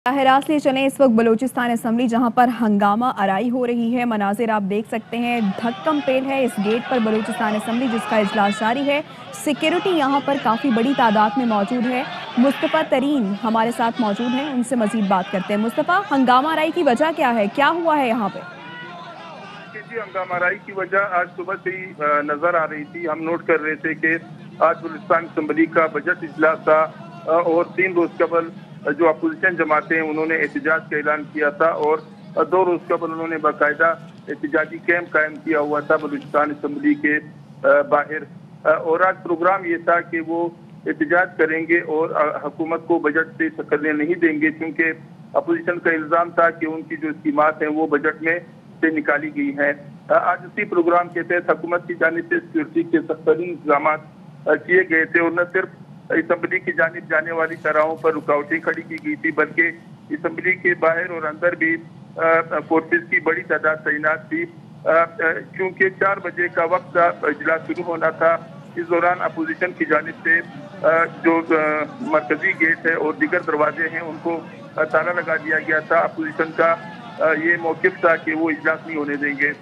राह से चलें इस वक्त बलूचिस्तान असम्बली जहां पर हंगामा आराई हो रही है। मनाजिर आप देख सकते हैं, धक्कम पेल है इस गेट पर बलूचिस्तान असम्बली जिसका इजलास जारी है। सिक्योरिटी यहां पर काफ़ी बड़ी तादाद में मौजूद है। मुस्तफ़ा तरीन हमारे साथ मौजूद हैं, उनसे मजीद बात करते हैं। मुस्तफ़ा, हंगामा आराई की वजह क्या है, क्या हुआ है यहाँ पे? जी, हंगामा आराई की वजह आज सुबह से ही नजर आ रही थी। हम नोट कर रहे थे कि आज बलूचिस्तान असम्बली का बजट इजलास था और 3 रोज कबल जो अपोजिशन जमातें हैं उन्होंने एहतजाज का ऐलान किया था और 2 रोज कबल उन्होंने बाकायदा एहतजाजी कैंप कायम किया हुआ था बलूचिस्तान असम्बली के बाहर। और आज प्रोग्राम ये था कि वो एहतजाज करेंगे और हुकूमत को बजट से करने नहीं देंगे, क्योंकि अपोजिशन का इल्ज़ाम था कि उनकी जो स्कीमात हैं वो बजट में से निकाली गई हैं। आज उसी प्रोग्राम के तहत हुकूमत की जानिब से सिक्योरिटी के सख्त इंतजाम किए गए थे और न सिर्फ असम्बली की जानिब जाने वाली शराहों पर रुकावटें खड़ी की गई थी, बल्कि असम्बली के बाहर और अंदर भी फोर्सेस की बड़ी तादाद तैनात थी। क्योंकि 4 बजे का वक्त इजलास शुरू होना था, इस दौरान अपोजिशन की जानिब से जो मरकजी गेट है और दीगर दरवाजे हैं उनको ताला लगा दिया गया था। अपोजिशन का ये मौक़िफ़ था कि वो इजलास नहीं होने देंगे।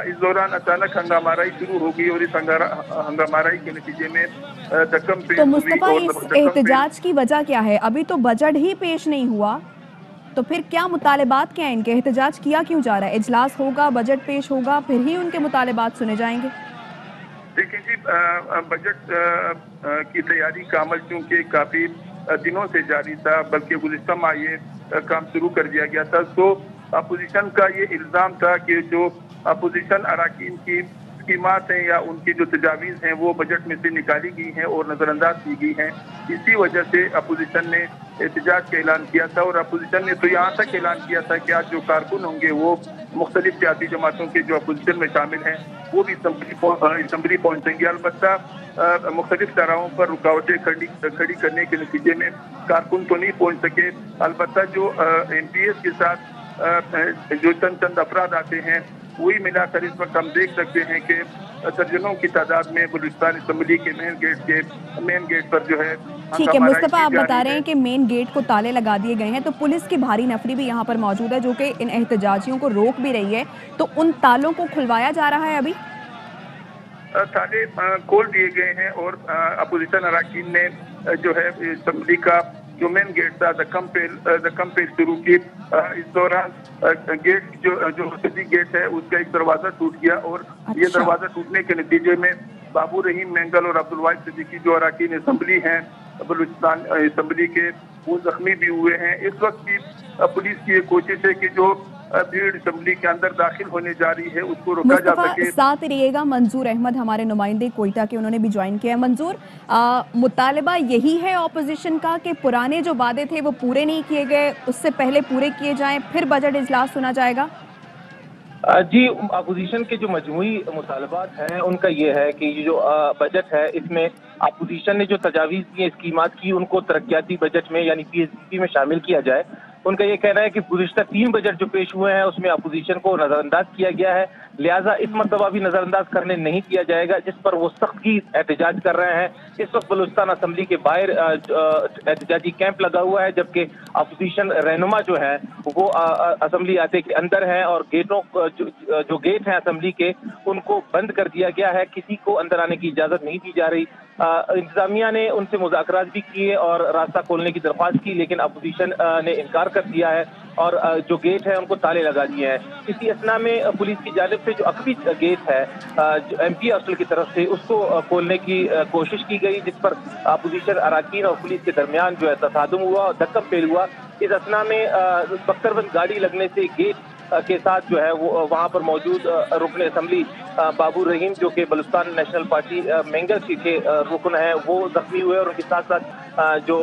इस दौरान अचानक हंगामाराई शुरू हो गई और इस हंगामाराई के नतीजे में धक्कम पेश तो मुस्तफ़ा, इस एहतजाज की वजह क्या है? अभी तो बजट ही पेश नहीं हुआ, तो फिर क्या मुतालिबात क्या है इनके? एहतजाज किया क्यों जा रहा है? इजलास होगा, बजट पेश होगा, फिर ही उनके मुतालिबात सुने जाएंगे। देखिए जी, बजट की तैयारी का अमल चूँकि काफ़ी दिनों से जारी था, बल्कि गुज़िश्ता माह ये काम शुरू कर दिया गया था। तो अपोजिशन का ये इल्ज़ाम था कि जो अपोजिशन अराकीन की स्कीमात हैं या उनकी जो तजावीज़ हैं वो बजट में से निकाली गई हैं और नज़रअंदाज की गई हैं। इसी वजह से अपोजिशन ने एहतजाज का ऐलान किया था और अपोजिशन ने तो यहाँ तक ऐलान किया था कि आज जो कारकुन होंगे वो मुख्तलिफ सियासी जमातों के जो अपोजिशन में शामिल हैं वो भी असम्बली पहुँचेंगे। अलबत्ता मुख्तलिफ शराहों पर रुकावटें खड़ी करने के नतीजे में कारकुन तो नहीं पहुँच सके। अलबत्ता जो MPs के साथ जो चंद अफराद आते हैं वही मिलाकर इस वक्त हम देख सकते हैं कि दर्जनों की तादाद में बलूचिस्तान असम्बली के मेन गेट पर जो है। ठीक है मुस्तफ़ा, आप बता रहे हैं कि मेन गेट को ताले लगा दिए गए हैं, तो पुलिस की भारी नफरी भी यहाँ पर मौजूद है जो कि इन एहतजाजियों को रोक भी रही है, तो उन तालों को खुलवाया जा रहा है? अभी ताले खोल दिए गए हैं और अपोजिशन अराकीन ने जो है असम्बली का जो मेन गेट था धक्कम पेल शुरू की। इस दौरान गेट जो मरकजी गेट है उसका एक दरवाजा टूट गया और ये दरवाजा टूटने के नतीजे में बाबू रहीम मेंगल और अब्दुल वाहिद सिद्दीकी जो अराकीन असम्बली हैं बलूचिस्तान असम्बली के, वो जख्मी भी हुए हैं। इस वक्त की पुलिस की ये कोशिश है कि जो भीड़ असम्बली के अंदर दाखिल होने जा रही है उसको रोका जा सके। साथ रहिएगा, मंजूर अहमद हमारे नुमाइंदे कोयटा के, उन्होंने भी ज्वाइन किया है। मंजूर, मुतालिबा यही है ऑपोजिशन का कि पुराने जो वादे थे वो पूरे नहीं किए गए, उससे पहले पूरे किए जाएं, फिर बजट इजलास सुना जाएगा? जी, अपोजिशन के जो मजमूई मुतालबात हैं उनका ये है कि ये जो बजट है इसमें अपोजिशन ने जो तजावीज़ की स्कीमात की उनको तरक्याती बजट में यानी PSDP में शामिल किया जाए। उनका ये कहना है कि गुज़िश्ता 3 बजट जो पेश हुए हैं उसमें अपोजिशन को नज़रअंदाज किया गया है, लिहाजा इस मरतबा भी नज़रअंदाज करने नहीं दिया जाएगा, जिस पर वो सख्ती एहतजाज कर रहे हैं। इस वक्त बलूचिस्तान असम्बली के बाहर एहतजाजी कैंप लगा हुआ है, जबकि अपोजिशन रहनुमा जो है वो असम्बली आते के अंदर है और गेटों जो गेट हैं असम्बली के उनको बंद कर दिया गया है, किसी को अंदर आने की इजाज़त नहीं दी जा रही। इंतजामिया ने उनसे मुज़ाकरात भी किए और रास्ता खोलने की दरख्वास्त की, लेकिन अपोजिशन ने इनकार कर दिया है और जो गेट है उनको ताले लगा दिए हैं। इसी असना में पुलिस की जानिब से जो अकबी गेट है जो MP हॉस्टल की तरफ से उसको खोलने की कोशिश की गई, जिस पर अपोजिशन अराकीन और पुलिस के दरमियान जो है तसादुम हुआ और धक्कम पेल हुआ। इस असना में बख्तरबंद गाड़ी लगने से गेट के साथ जो है वो वहाँ पर मौजूद रुकन असम्बली बाबू रहीम जो कि बलूचिस्तान नेशनल पार्टी मेंगल के रुकन है वो जख्मी हुए और उनके साथ साथ जो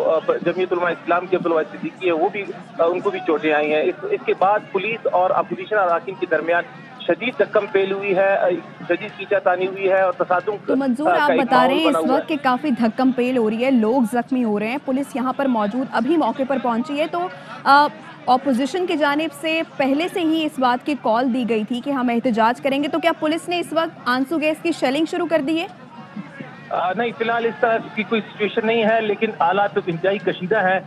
जमीयत उलमा इस्लाम के अब्दुल वाहिद सिद्दीकी है वो भी उनको भी चोटें आई हैं। इसके बाद पुलिस और अपोजिशन अराकीन के दरमियान शदीद धक्कम पेल हुई है, शदीद कीचातानी हुई है और तसादुम। तो मंजूर, आप बता रहे हैं इस वक्त कि काफी धक्कम पेल हो रही है, लोग जख्मी हो रहे हैं, पुलिस यहाँ पर मौजूद अभी मौके पर पहुंची है, तो ऑपोजिशन की जानिब से पहले से ही इस बात की कॉल दी गई थी कि हम एहतजाज करेंगे, तो क्या पुलिस ने इस वक्त आंसू गैस की शेलिंग शुरू कर दी है? نہیں، فی الحال اس طرح کی کوئی سچویشن نہیں ہے، لیکن حالات تو انتہائی کشیدہ ہے۔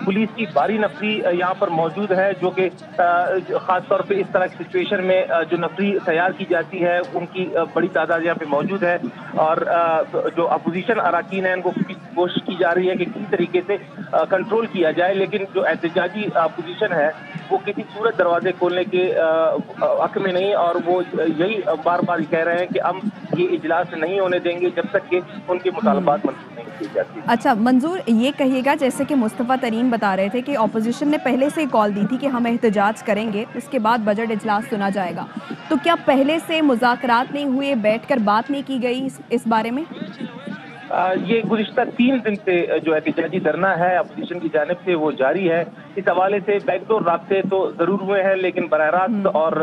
پولیس کی بھاری نفری یہاں پر موجود ہے، جو کہ خاص طور پہ اس طرح کی سچویشن میں جو نفری تیار کی جاتی ہے ان کی بڑی تعداد یہاں پہ موجود ہے، اور جو اپوزیشن اراکین ہیں ان کو کوشش کی جا رہی ہے کہ کسی طریقے سے کنٹرول کیا جائے، لیکن جو احتجاجی اپوزیشن ہے وہ کسی صورت دروازے کھولنے کے حق میں نہیں، اور وہ یہی بار بار کہہ رہے ہیں کہ ہم یہ اجلاس نہیں ہونے دیں گے جب تک کہ ان کے مطالبات منظور نہیں کیے جاتے۔ اچھا منظور، یہ کہیے گا جیسے کہ مصطفیٰ ترین بتا رہے تھے کہ اپوزیشن نے پہلے سے کال دی تھی کہ ہم احتجاج کریں گے، اس کے بعد بجٹ اجلاس سنا جائے گا، تو کیا پہلے سے مذاکرات نہیں ہوئے، بیٹھ کر بات نہیں کی گئی اس بارے میں؟ یہ گزشتہ 3 دن سے جو احتجاجی دھرنا ہے اپوزیشن کی جانب سے وہ جاری ہے۔ اس حوالے سے بیک ڈور رابطے تو ضرور ہوئے ہیں، لیکن براہ راست اور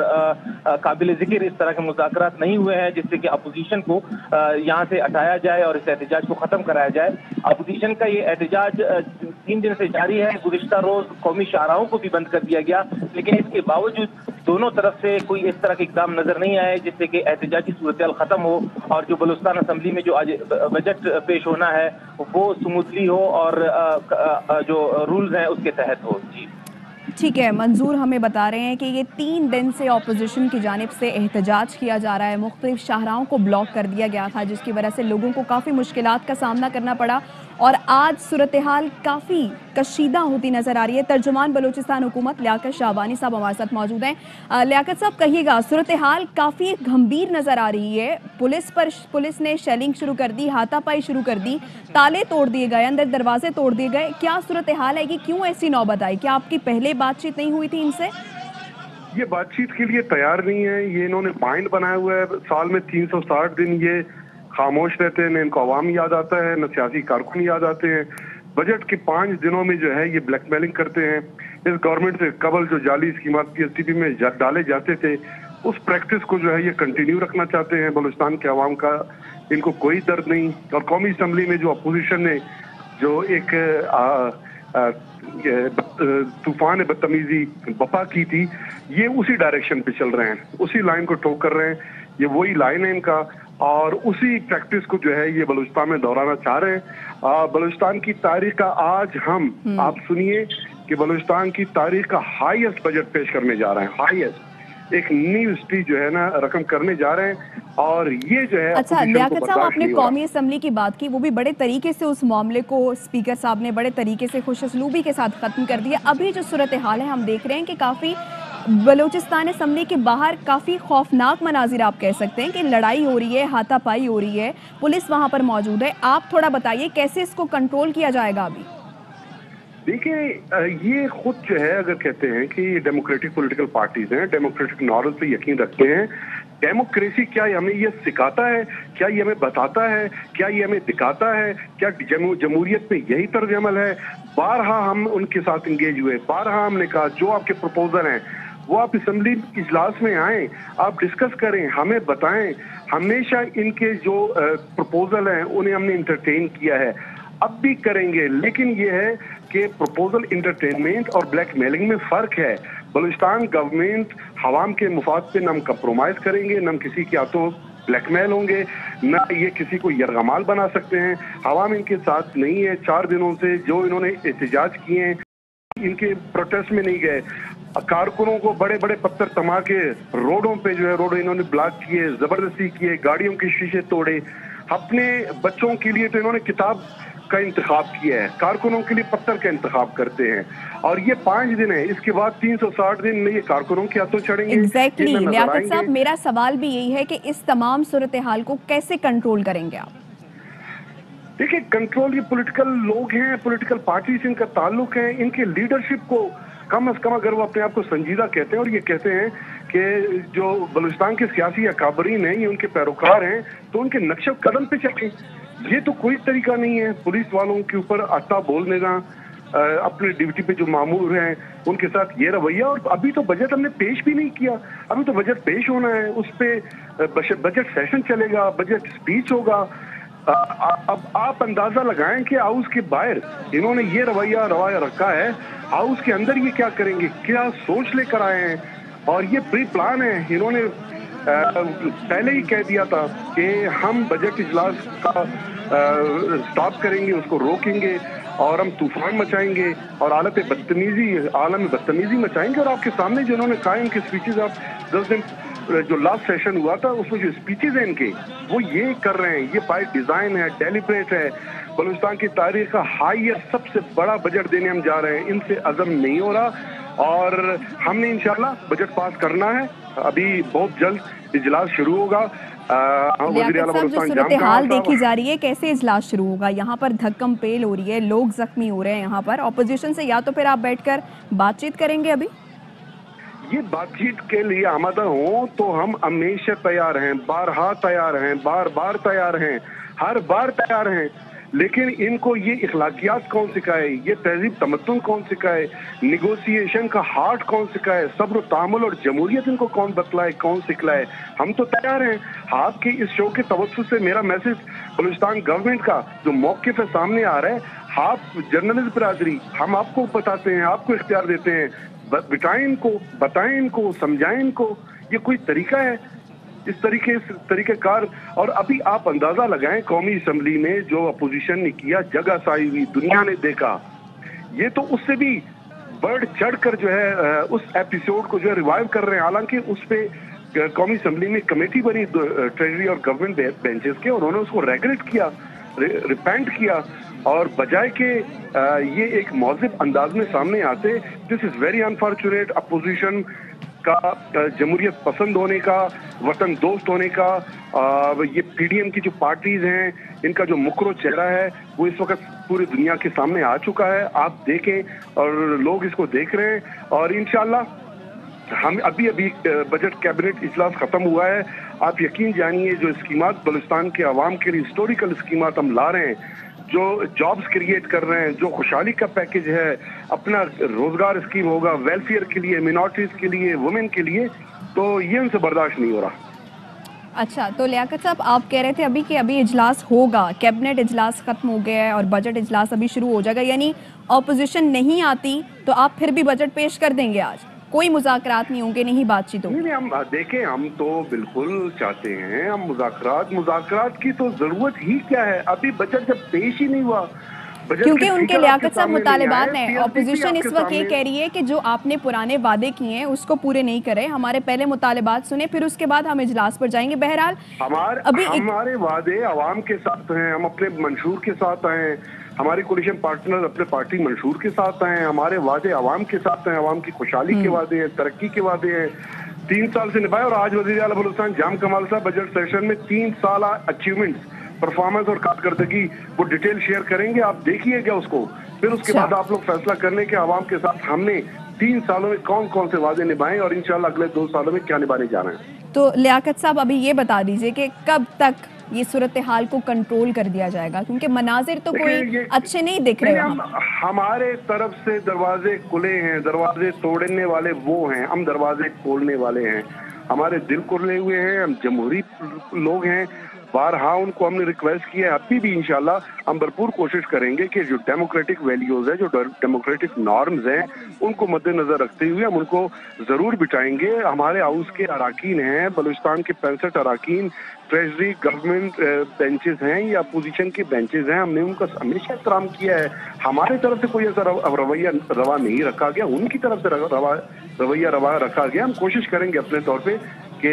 قابل ذکر اس طرح کے مذاکرات نہیں ہوئے ہیں جس سے کہ اپوزیشن کو یہاں سے ہٹایا جائے اور اس احتجاج کو ختم کرایا جائے۔ اپوزیشن کا یہ احتجاج 3 دن سے جاری ہے۔ گزشتہ روز قومی شاہراہوں کو بھی بند کر دیا گیا، لیکن اس کے باوجود دونوں طرف سے کوئی اس طرح کے اقدام نظر نہیں آئے جس سے کہ احتجاجی صورتحال ختم ہو اور جو بلوچستان اسمبلی میں جو آج بجٹ پیش ہونا ہے وہ سموتھلی ہو اور جو رولز ہیں اس کے تحت ہو۔ جی ٹھیک ہے، منظور ہمیں بتا رہے ہیں کہ یہ 3 دن سے اپوزیشن کی جانب سے احتجاج کیا جا رہا ہے، مختلف شاہراہوں کو بلاک کر دیا گیا تھا جس کی وجہ سے لوگوں کو کافی مشکلات کا سامنا کرنا پڑا، اور آج صورتحال کافی کشیدہ ہوتی نظر آ رہی ہے۔ ترجمان بلوچستان حکومت لیاقت شعبانی صاحب ہمارے ساتھ موجود ہیں۔ لیاقت صاحب کہیے گا، صورتحال کافی گھمبیر نظر آ رہی ہے، پولیس نے شیلنگ شروع کر دی، ہاتھا پائی شروع کر دی، تالے توڑ دیے گئے، اندر دروازے توڑ دیے گئے، کیا صورتحال ہے کہ کیوں ایسی نوبت آئی؟ کیا آپ کی پہلے بات چیت نہیں ہوئی تھی ان سے؟ یہ بات چیت کے لیے تیار نہیں ہے، یہ انہوں نے مائنڈ بنایا ہوا ہے، سال میں 360 دن یہ خاموش رہتے ہیں، نہ ان کو عوام یاد آتا ہے نہ سیاسی کارکن یاد آتے ہیں۔ بجٹ کے 5 دنوں میں جو ہے یہ بلیک میلنگ کرتے ہیں۔ اس گورنمنٹ سے قبل جو جعلی اسکیمات پی ایس ٹی پی میں ڈالے جاتے تھے اس پریکٹس کو جو ہے یہ کنٹینیو رکھنا چاہتے ہیں۔ بلوچستان کے عوام کا ان کو کوئی درد نہیں، اور قومی اسمبلی میں جو اپوزیشن نے جو ایک طوفان بدتمیزی بپا کی تھی، یہ اسی ڈائریکشن پہ چل رہے ہیں، اسی لائن کو ٹوک کر رہے ہیں۔ یہ وہی لائن ہے ان کا، اور اسی پریکٹس کو جو ہے یہ بلوچستان میں دہرانا چاہ رہے ہیں۔ بلوچستان کی تاریخ کا آج ہم آپ سنیے کہ بلوچستان کی تاریخ کا ہائیسٹ بجٹ پیش کرنے جا رہے ہیں، ہائیسٹ ایک نیو ہسٹری جو ہے نا رقم کرنے جا رہے ہیں، اور یہ جو ہے اچھا لیاقت صاحب، آپ نے قومی اسمبلی کی بات کی، وہ بھی بڑے طریقے سے اس معاملے کو اسپیکر صاحب نے بڑے طریقے سے خوش اسلوبی کے ساتھ ختم کر دیا۔ ابھی جو صورتحال ہے ہم دیکھ رہے ہیں کہ کافی بلوچستان اسمبلی کے باہر کافی خوفناک مناظر آپ کہہ سکتے ہیں کہ لڑائی ہو رہی ہے، ہاتھا پائی ہو رہی ہے، پولیس وہاں پر موجود ہے۔ آپ تھوڑا بتائیے کیسے اس کو کنٹرول کیا جائے گا ابھی؟ دیکھیں، یہ خود جو ہے اگر کہتے ہیں کہ یہ ڈیموکریٹک پولیٹیکل پارٹیز ہیں، ڈیموکریٹک نارمز پہ یقین رکھتے ہیں، ڈیموکریسی کیا ہمیں یہ سکھاتا ہے، کیا یہ ہمیں بتاتا ہے، کیا یہ ہمیں دکھاتا ہے، کیا جمہوریت میں یہی طرز عمل ہے؟ بارہا ہم ان کے ساتھ انگیج ہوئے، بارہا ہم نے کہا جو آپ کے پروپوزل ہیں وہ آپ اسمبلی اجلاس میں آئیں، آپ ڈسکس کریں، ہمیں بتائیں۔ ہمیشہ ان کے جو پروپوزل ہیں انہیں ہم نے انٹرٹین کیا ہے، اب بھی کریں گے، لیکن یہ ہے کہ پروپوزل انٹرٹینمنٹ اور بلیک میلنگ میں فرق ہے۔ بلوچستان گورنمنٹ عوام کے مفاد پہ نہ ہم کمپرومائز کریں گے، نہ ہم کسی کے ہاتھوں بلیک میل ہوں گے، نہ یہ کسی کو یرغمال بنا سکتے ہیں۔ عوام ان کے ساتھ نہیں ہے۔ 4 دنوں سے جو انہوں نے احتجاج کیے ہیں ان کے پروٹیسٹ میں نہیں گئے، کارکنوں کو بڑے بڑے پتھر تما کے روڈوں پہ جو ہے روڈ انہوں نے بلاک کیے، زبردستی کیے، گاڑیوں کے شیشے توڑے۔ اپنے بچوں کے لیے تو انہوں نے کتاب کا انتخاب کیا ہے، کارکنوں کے لیے پتھر کا انتخاب کرتے ہیں، اور یہ 5 دن ہے، اس کے بعد 360 دن میں یہ کارکنوں کے ہاتھوں چڑھیں گے۔ ایگزیکٹلی لیاقت صاحب، میرا سوال بھی یہی ہے کہ اس تمام صورتحال کو کیسے کنٹرول کریں گے آپ؟ دیکھیں، کنٹرول یہ پولیٹیکل لوگ ہیں، پولیٹیکل پارٹی سے ان کا تعلق ہے، ان کے لیڈرشپ کو کم از کم اگر وہ اپنے آپ کو سنجیدہ کہتے ہیں اور یہ کہتے ہیں کہ جو بلوچستان کے سیاسی اکابرین ہیں یہ ان کے پیروکار ہیں، تو ان کے نقش قدم پہ چلیں۔ یہ تو کوئی طریقہ نہیں ہے پولیس والوں کے اوپر آتا بولنے کا، اپنے ڈیوٹی پہ جو مامور ہیں ان کے ساتھ یہ رویہ۔ اور ابھی تو بجٹ ہم نے پیش بھی نہیں کیا، ابھی تو بجٹ پیش ہونا ہے، اس پہ بجٹ سیشن چلے گا، بجٹ اسپیچ ہوگا۔ اب آپ اندازہ لگائیں کہ ہاؤس کے باہر انہوں نے یہ روایہ رکھا ہے، ہاؤس کے اندر یہ کیا کریں گے، کیا سوچ لے کر آئے ہیں، اور یہ پری پلان ہے۔ انہوں نے پہلے ہی کہہ دیا تھا کہ ہم بجٹ اجلاس کا स्टॉप करेंगे, उसको रोकेंगे और हम तूफान मचाएंगे और आलम में बदतमीजी मचाएंगे। और आपके सामने जिन्होंने कहा इनके स्पीचेज, आप 10 दिन जो लास्ट सेशन हुआ था उसमें जो स्पीचेज हैं इनके, वो ये कर रहे हैं, ये बाय डिजाइन है, डेलिब्रेट है। बलूचिस्तान की तारीख का हाईएस्ट सबसे बड़ा बजट देने हम जा रहे हैं, इनसे अज़म नहीं हो रहा और हमने इंशाल्लाह बजट पास करना है। अभी बहुत जल्द इजलास शुरू होगा। लियाकत साहब, जो सूरत हाल देखी जा रही है, कैसे इजलास शुरू होगा? यहाँ पर धक्कम पेल हो रही है, लोग जख्मी हो रहे हैं यहाँ पर ऑपोजिशन से, या तो फिर आप बैठकर बातचीत करेंगे? अभी ये बातचीत के लिए आमादा हो तो हम हमेशा तैयार हैं, बारहा तैयार हैं, बार बार तैयार हैं, हर बार तैयार हैं। लेकिन इनको ये इखलाकियात कौन सिखाए, ये तहजीब तमद्दुन कौन सिखाए, निगोसिएशन का हार्ट कौन सिखाए, सब्र तामुल और जमहूरियत इनको कौन बतलाए, कौन सिखलाए? हम तो तैयार हैं। आपके इस शो के तवज्जुह से मेरा मैसेज बलूचिस्तान गवर्नमेंट का जो मौक़िफ़ है सामने आ रहा है, आप जर्नलिस्ट बरादरी, हम आपको बताते हैं, आपको इख्तियार देते हैं, बिठाएं इनको, बताएं इनको, समझाएं इनको। ये कोई तरीका है? इस तरीके कार। और अभी आप अंदाजा लगाएं, कौमी असम्बली में जो अपोजिशन ने किया, जगह साई हुई, दुनिया ने देखा, ये तो उससे भी बढ़ चढ़ कर जो है उस एपिसोड को जो है रिवाइव कर रहे हैं। हालांकि उस पे कौमी असम्बली में कमेटी बनी ट्रेजरी और गवर्नमेंट बेंचेस के, उन्होंने उसको रेगुलेट किया, रिपेंट किया और बजाय के ये एक मौजिब अंदाज में सामने आते। This is very unfortunate. Opposition का जमहूरियत पसंद होने का, वतन दोस्त होने का, ये पीडीएम की जो पार्टीज हैं, इनका जो मुकरो चेहरा है वो इस वक्त पूरी दुनिया के सामने आ चुका है। आप देखें और लोग इसको देख रहे हैं और इंशाल्लाह हम अभी बजट कैबिनेट इजलास खत्म हुआ है। आप यकीन जानिए जो स्कीमात बलूचिस्तान के अवाम के लिए हिस्टोरिकल स्कीमात हम ला रहे हैं, जो जॉब्स क्रिएट कर रहे हैं, जो खुशहाली का पैकेज है, अपना रोजगार स्कीम होगा वेलफेयर के लिए, मिनॉरिटीज के लिए, वुमेन के लिए, तो ये उनसे बर्दाश्त नहीं हो रहा। अच्छा, तो लियाकत साहब, आप कह रहे थे अभी कि अभी इजलास होगा, कैबिनेट इजलास खत्म हो गया है और बजट इजलास अभी शुरू हो जाएगा, यानी ऑपोजिशन नहीं आती तो आप फिर भी बजट पेश कर देंगे? आज कोई मुज़ाकरात नहीं होंगे, नहीं बातचीत होगी? नहीं, हम देखें, हम तो बिल्कुल चाहते हैं, हम मुज़ाकरात की तो जरूरत ही क्या है? अभी बजट जब पेश ही नहीं हुआ, क्योंकि उनके लियाकत साहब मुतालिबात हैं। ऑपोजिशन इस वक्त ये कह रही है कि जो आपने पुराने वादे किए हैं उसको पूरे नहीं करे, हमारे पहले मुतालिबात सुने, फिर उसके बाद हम इजलास पर जाएंगे। बहरहाल हमारे वादे अवाम के साथ हैं, हम अपने मंशूर के साथ हैं, हमारे कोलिशन पार्टनर अपने पार्टी मंशूर के साथ हैं, हमारे वादे अवाम के साथ हैं, अवाम की खुशहाली के वादे हैं, तरक्की के वादे हैं, 3 साल से निभाए। और आज वज़ीर आला बलूचिस्तान जाम कमाल साहब बजट सेशन में 3 साल अचीवमेंट्स, परफॉर्मेंस और कारकर्दगी वो डिटेल शेयर करेंगे, आप देखिएगा उसको। फिर उसके बाद आप लोग फैसला करने के अवाम के साथ हमने 3 सालों में कौन कौन से वादे निभाए और इंशाल्लाह अगले 2 सालों में क्या निभाने जा रहे हैं। तो लियाकत साहब, अभी ये बता दीजिए कि कब तक ये सूरत हाल को कंट्रोल कर दिया जाएगा, क्योंकि मनाजिर तो कोई अच्छे नहीं दिख रहे। हमारे तरफ से दरवाजे खुले हैं, दरवाजे तोड़ने वाले वो हैं, हम दरवाजे खोलने वाले हैं। हमारे दिल खुले हुए हैं, हम जमहूरी लोग हैं। बारहा उनको हमने रिक्वेस्ट किया है, अभी भी इंशाल्लाह हम भरपूर कोशिश करेंगे कि जो डेमोक्रेटिक वैल्यूज है, जो डेमोक्रेटिक नॉर्म्स हैं, उनको मद्देनजर रखते हुए हम उनको जरूर बिठाएंगे। हमारे हाउस के अराकीन हैं, बलूचिस्तान के 65 अराकीन ट्रेजरी गवर्नमेंट बेंचेस हैं या अपोजिशन के बेंचेस हैं, हमने उनका हमेशा एहतराम किया है। हमारे तरफ से कोई ऐसा रवैया रवा नहीं रखा गया, उनकी तरफ से रवैया रवा रखा गया। हम कोशिश करेंगे अपने तौर पे कि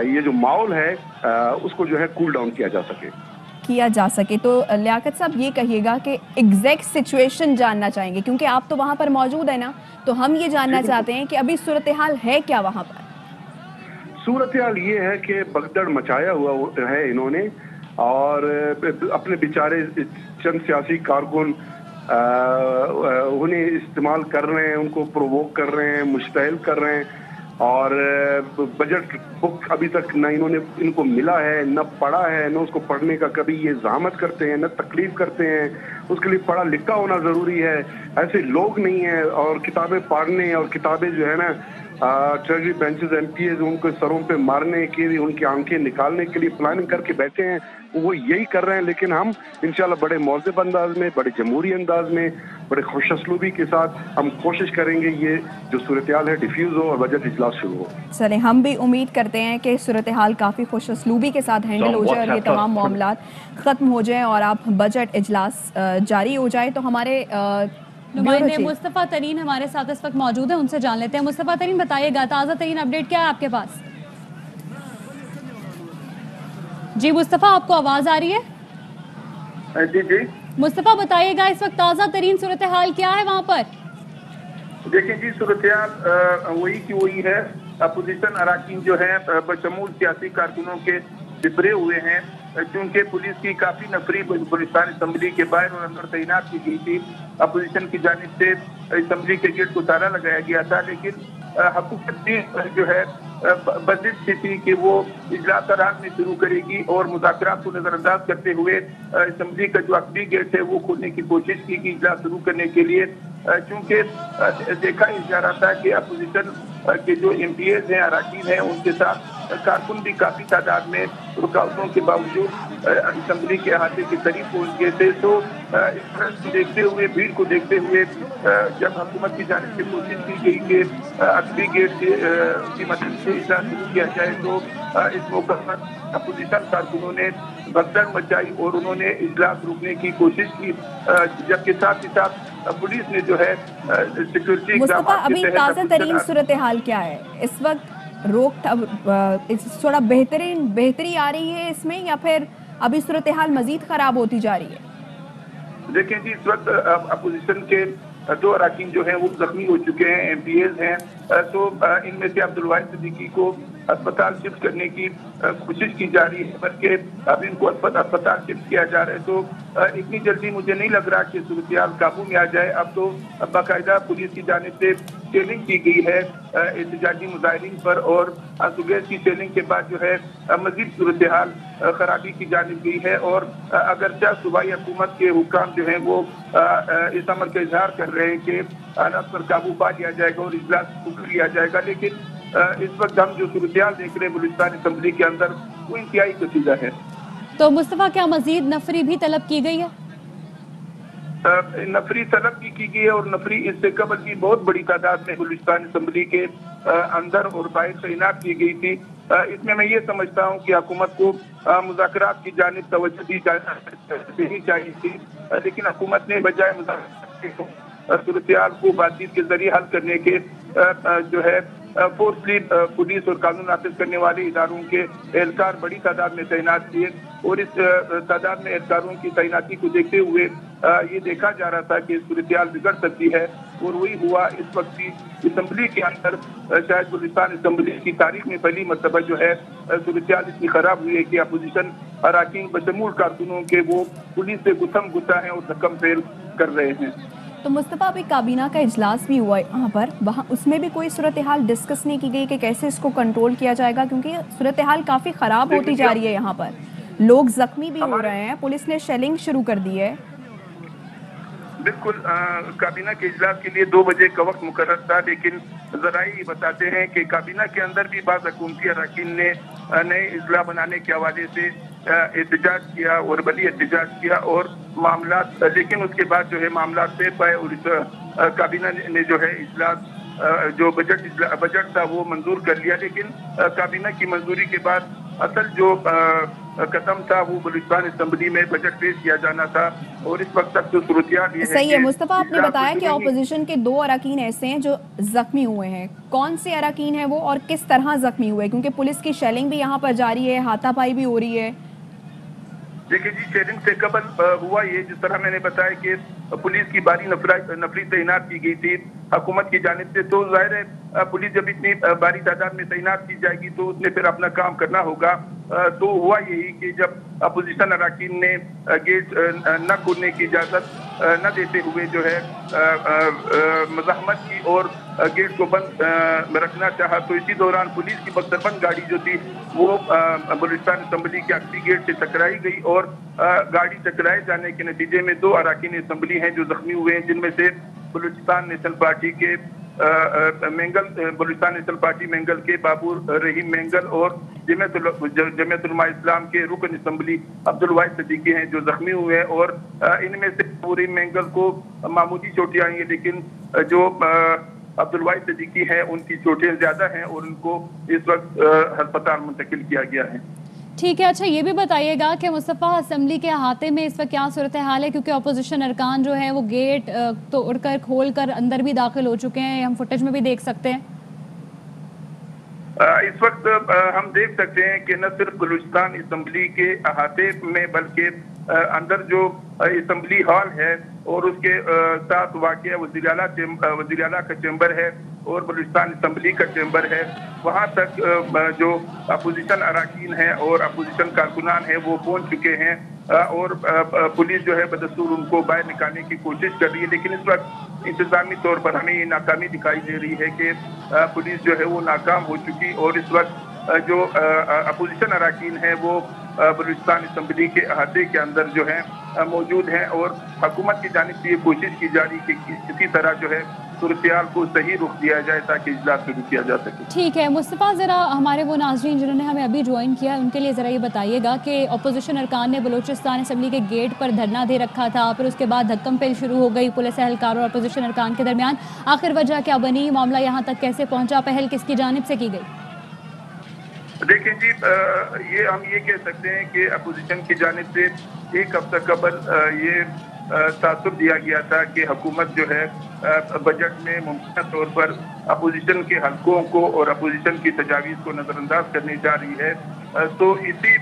ये जो माहौल है उसको जो है कूल डाउन किया जा सके। तो लियाकत साहब, ये कहिएगा कि एग्जैक्ट सिचुएशन जानना चाहेंगे, क्योंकि आप तो वहाँ पर मौजूद है ना, तो हम ये जानना चाहते हैं कि अभी सूरत हाल है क्या वहाँ पर? सूरत हाल ये है कि भगदड़ मचाया हुआ है इन्होंने, और अपने बेचारे चंद सियासी कारकुन उन्हें इस्तेमाल कर रहे हैं, उनको प्रोवोक कर रहे हैं, मुश्तइल कर रहे हैं। और बजट बुक अभी तक न इनको मिला है, न पढ़ा है, न उसको पढ़ने का कभी ये ज़हमत करते हैं, न तकलीफ करते हैं। उसके लिए पढ़ा लिखा होना ज़रूरी है, ऐसे लोग नहीं हैं। और किताबें पढ़ने और किताबें जो है ना ट्रेजरी बेंचेस MPs उनको सरों पे मारने के लिए, उनकी आंखें निकालने के लिए प्लानिंग करके बैठे हैं, वो यही कर रहे हैं। लेकिन हम इंशाल्लाह बड़े मौज़ब अंदाज में, बड़े जमहूरी अंदाज में, बड़े खुश असलूबी के साथ हम कोशिश करेंगे ये जो सूरत हाल है डिफ्यूज़ हो और बजट इजलास शुरू हो। चले, हम भी उम्मीद करते हैं कि सूरत हाल काफ़ी खुश असलूबी के साथ हैंडल हो जाए और ये तमाम मामलात ख़त्म हो जाएं और आप बजट इजलास जारी हो जाए। तो हमारे नुमाइंदे मुस्तफ़ा तरीन हमारे साथ इस वक्त मौजूद है, उनसे जान लेते हैं। मुस्तफ़ा तरीन, बताइएगा ताज़ा तरीन अपडेट क्या है आपके पास? जी मुस्तफ़ा, आपको आवाज़ आ रही है? जी जी मुस्तफ़ा बताइएगा इस वक्त ताज़ा तरीन सूरत हाल क्या है वहाँ पर? देखिए जी, सूरत हाल वही की वही है। अपोजिशन अराकीन जो है बशमूल सियासी कारकुनों के बिखरे हुए हैं, क्योंकि पुलिस की काफी नफरी बलूचिस्तान असम्बली के बाहर और अंदर तैनात की गई थी। अपोजिशन की जानिब से असम्बली के गेट को ताला लगाया गया था, लेकिन हुकूमत भी जो है बजिद से थी कि वो इजलास रात में शुरू करेगी और मुज़ाकरात को नजरअंदाज करते हुए असम्बली का जो आखिरी गेट है वो खोलने की कोशिश की कि इजलास शुरू करने के लिए, क्योंकि देखा जा रहा था कि अपोजिशन के जो MPs हैं, अराकीन हैं, उनके साथ कारकुन भी काफी तादाद में रुकावटों के बावजूद असम्बली के अहाते के करीब पहुंच गए थे। तो इस तरह को देखते हुए, भीड़ को देखते हुए, जब हुकूमत की जानिब से कोशिश की गई कि आखिरी गेट की मदद से इजलास शुरू किया जाए, तो इस मौके पर अपोजिशन कारकुनों ने भगदड़ मचाई और उन्होंने इजलास रोकने की कोशिश की, जबकि साथ ही साथ पुलिस ने जो है सिक्योरिटी मुस्तफ़ा, अभी ताज़ा तरीन सूरत हाल क्या है इस वक्त? थोड़ा बेहतरी आ रही है इसमें, या फिर अभी सूरत हाल मजीद खराब होती जा रही है? देखिए जी, इस वक्त अपोजिशन के दो अराकीन जो हैं वो जख्मी हो चुके हैं, MPs हैं। तो इनमें से अब्दुल वाहिद सिद्दीकी को अस्पताल शिफ्ट करने की कोशिश की जा रही है, बल्कि अब इनको अस्पताल शिफ्ट किया जा रहा है। तो इतनी जल्दी मुझे नहीं लग रहा कि सूरत हाल काबू में आ जाए। अब तो बाकायदा पुलिस की जानिब से सेलिंग की गई है एहतजाजी मुजाहिरीन पर, और सुबह की सेलिंग के बाद जो है मजीद सूरत हाल खराबी की जानिब गई है। और अगरचे सूबाई हुकूमत के हुक्काम जो हैं वो इस अमर का इजहार कर रहे हैं कि हालात पर काबू पा लिया जाएगा और इजलास कर लिया जाएगा, लेकिन इस वक्त हम जो सूरत हाल देख रहे हैं बलूचिस्तान असम्बली के अंदर, वो इंतहाई कशीदा है। तो मुस्तफ़ा, क्या मजीद नफरी भी तलब की गई है? नफरी तलब भी की गई है, और नफरी इससे कबल की बहुत बड़ी तादाद में बलूचिस्तान असम्बली के अंदर और बाहर तैनात की गई थी। इसमें मैं ये समझता हूँ कि हुकूमत को मुज़ाकरात की जानिब तवज्जो देनी चाहिए थी, लेकिन हुकूमत ने बजाय मुज़ाकरात सूरत हाल को बातचीत के जरिए हल करने के जो है फोर्सली पुलिस और कानून नाफिज करने वाले इदारों के एहलकार बड़ी तादाद में तैनात किए, और इस तादाद में एहलकारों की तैनाती को देखते हुए ये देखा जा रहा था कि सूरत हाल बिगड़ सकती है, और वही हुआ। इस वक्त की असम्बली के अंदर शायद बलूचिस्तान असम्बली की तारीख में पहली मरतबा जो है सूरत हाल इतनी खराब हुई है कि अपोजिशन अराकीन बशमूल कारकुनों के वो पुलिस से गुथम गुस्सा है और धक्कम फेल कर रहे हैं। तो मुस्तफ़ा, अभी काबीना का इजलास भी हुआ है यहाँ पर, वहाँ उसमें भी कोई सूरत हाल डिस्कस नहीं की गई कि कैसे इसको कंट्रोल किया जाएगा, क्योंकि सूरत हाल काफ़ी ख़राब होती जा रही है। यहाँ पर लोग जख्मी भी हो रहे हैं, पुलिस ने शेलिंग शुरू कर दी है। बिल्कुल, काबीना के इजलास के लिए 2 बजे का वक्त मुकर्रर था, लेकिन जराई बताते हैं कि काबीना के अंदर भी बाज़ हुकूमती अराकीन ने नए इजला बनाने के हवाले से एहतजाज किया और बड़ी एहतजाज किया और मामला, लेकिन उसके बाद जो है मामला तय पाए और इस काबीना ने जो है इजलास जो बजट था वो मंजूर कर लिया। लेकिन काबीना की मंजूरी के बाद असल जो कदम था वो बलूचिस्तान असम्बली में बजट पेश किया जाना था, और इस वक्त तक तो सूरत हाल सही है। मुस्तफ़ा, आपने बताया कि अपोजिशन के 2 अराकीन ऐसे हैं जो जख्मी हुए हैं, कौन से अराकीन हैं वो और किस तरह जख्मी हुए? क्योंकि पुलिस की शेलिंग भी यहाँ पर जारी है, हाथापाई भी हो रही है। देखिए जी, शेलिंग से कबल हुआ ये, जिस तरह मैंने बताया कि पुलिस की भारी नफरी तैनात की गई थी हुकूमत की जानिब से, तो जाहिर है पुलिस जब इतनी भारी तादाद में तैनात की जाएगी तो उसने फिर अपना काम करना होगा। तो हुआ यही कि जब अपोजिशन अराकीन ने गेट न खोलने की इजाज़त न देते हुए जो है मज़ाहमत की और गेट को बंद रखना चाहा, तो इसी दौरान पुलिस की बख्तरबंद गाड़ी जो थी वो बलूचिस्तान असम्बली के आखिरी गेट से टकराई गई, और गाड़ी टकराए जाने के नतीजे में 2 अराकीन असम्बली हैं जो जख्मी हुए हैं, जिनमें से बलूचिस्तान नेशनल पार्टी के मेंगल बलूचिस्तान नेशनल पार्टी मेंगल के बाबू रहीम मेंगल और जमीयत उलमा इस्लाम के रुकन असम्बली अब्दुल वाहिद सिद्दीकी हैं जो जख्मी हुए हैं। और इनमें से रहीम मेंगल को मामूली चोटें आई हैं, लेकिन जो अब्दुल वाहिद सिद्दीकी हैं उनकी चोटें ज्यादा हैं और उनको इस वक्त अस्पताल मुंतकिल किया गया है। ठीक है, अच्छा ये भी बताइएगा कि मुस्तफ़ा असम्बली के अहाते में इस वक्त क्या सूरत हाल है, क्योंकि अपोजिशन अरकान जो है वो गेट तोड़कर खोलकर अंदर भी दाखिल हो चुके हैं, हम फुटेज में भी देख सकते हैं। इस वक्त हम देख सकते हैं कि न सिर्फ बलूचिस्तान असम्बली के अहाते में बल्कि अंदर जो असम्बली हॉल है और उसके साथ वाक़या वज़ीर आला का चैम्बर है और बलूचिस्तान असम्बली का चैम्बर है, वहाँ तक जो अपोजिशन अरकान है और अपोजिशन कारकुनान है वो पहुँच चुके हैं और पुलिस जो है बदस्तूर उनको बाहर निकालने की कोशिश कर रही है। लेकिन इस वक्त इंतजामी तौर पर हमें ये नाकामी दिखाई दे रही है कि पुलिस जो है वो नाकाम हो चुकी और इस वक्त जो अपोजिशन अरकान है वो बलूचिस्तान असम्बली के अहाते के अंदर जो है मौजूद हैं और हुकूमत की जानिब से ये कोशिश की जा रही है कि किसी तरह जो है सूरत-ए-हाल को सही रुख दिया जाए ताकि इजलास शुरू किया जा सके। ठीक है मुस्तफ़ा, ज़रा हमारे वो नाज़रीन जिन्होंने हमें अभी ज्वाइन किया उनके लिए ज़रा ये बताइएगा कि अपोजिशन अरकान ने बलूचिस्तान असम्बली के गेट पर धरना दे रखा था, फिर उसके बाद धक्कम पेल शुरू हो गई पुलिस एहलकार और अपोजिशन अरकान के दरमियान, आखिर वजह क्या बनी, मामला यहाँ तक कैसे पहुँचा, पहल किसकी जानिब से की गई? देखिए जी, ये हम ये कह सकते हैं कि अपोजिशन की जानिब से एक हफ्ता कबल ये तासुर दिया गया था कि हुकूमत जो है बजट में मुमकिन तौर पर अपोजिशन के हलकों को और अपोजिशन की तजावीज़ को नज़रअंदाज करने जा रही है। तो इसी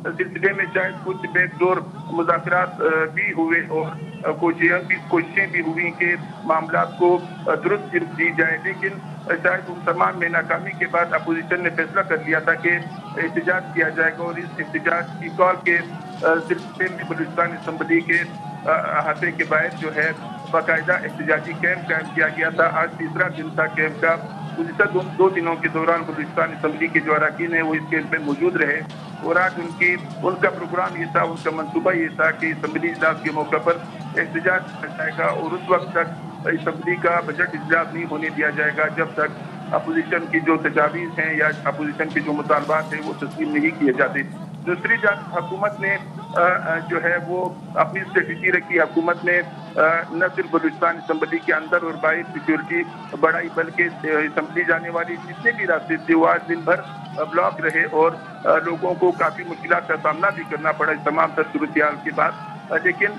सिलसिले में शायद कुछ बैकडोर मुज़ाकरात भी हुए और कोशिशें भी हुई कि मामला को दुरुस्त दी जाए, लेकिन शायद उन तमाम में नाकामी के बाद अपोजिशन ने फैसला कर लिया था कि एहतजाज किया जाएगा और इस एहतजाज की कॉल के सिलसिले में बलूचिस्तान असम्बली के अहाते के बाहर जो है बाकायदा एहतजाजी कैंप कायम किया गया था। आज तीसरा दिन था कैंप का। गुज़िश्ता दो दिनों के दौरान बलूचिस्तान असम्बली के जो अरकान है वो इस कैंप में मौजूद रहे और आज उनका प्रोग्राम ये था, उनका मनसूबा ये था कि असम्बली इजलास के मौके पर एहतजाज किया जाएगा और उस वक्त तक असम्बली का बजट इजलास नहीं होने दिया जाएगा जब तक अपोजिशन की जो तजावीज़ हैं या अपोजिशन के जो मुतालबात हैं वो तस्लीम नहीं किए जाते। दूसरी जानब हुकूमत ने जो है वो अपनी स्ट्रेटजी रखी। हुकूमत ने न सिर्फ बलूचिस्तान असम्बली के अंदर और बाहर सिक्योरिटी बढ़ाई बल्कि असम्बली जाने वाली जितने भी रास्ते थे वो आज दिन भर ब्लॉक रहे और लोगों को काफ़ी मुश्किलात का सामना भी करना पड़ा इस तमाम तर सूरत-ए-हाल के बाद। लेकिन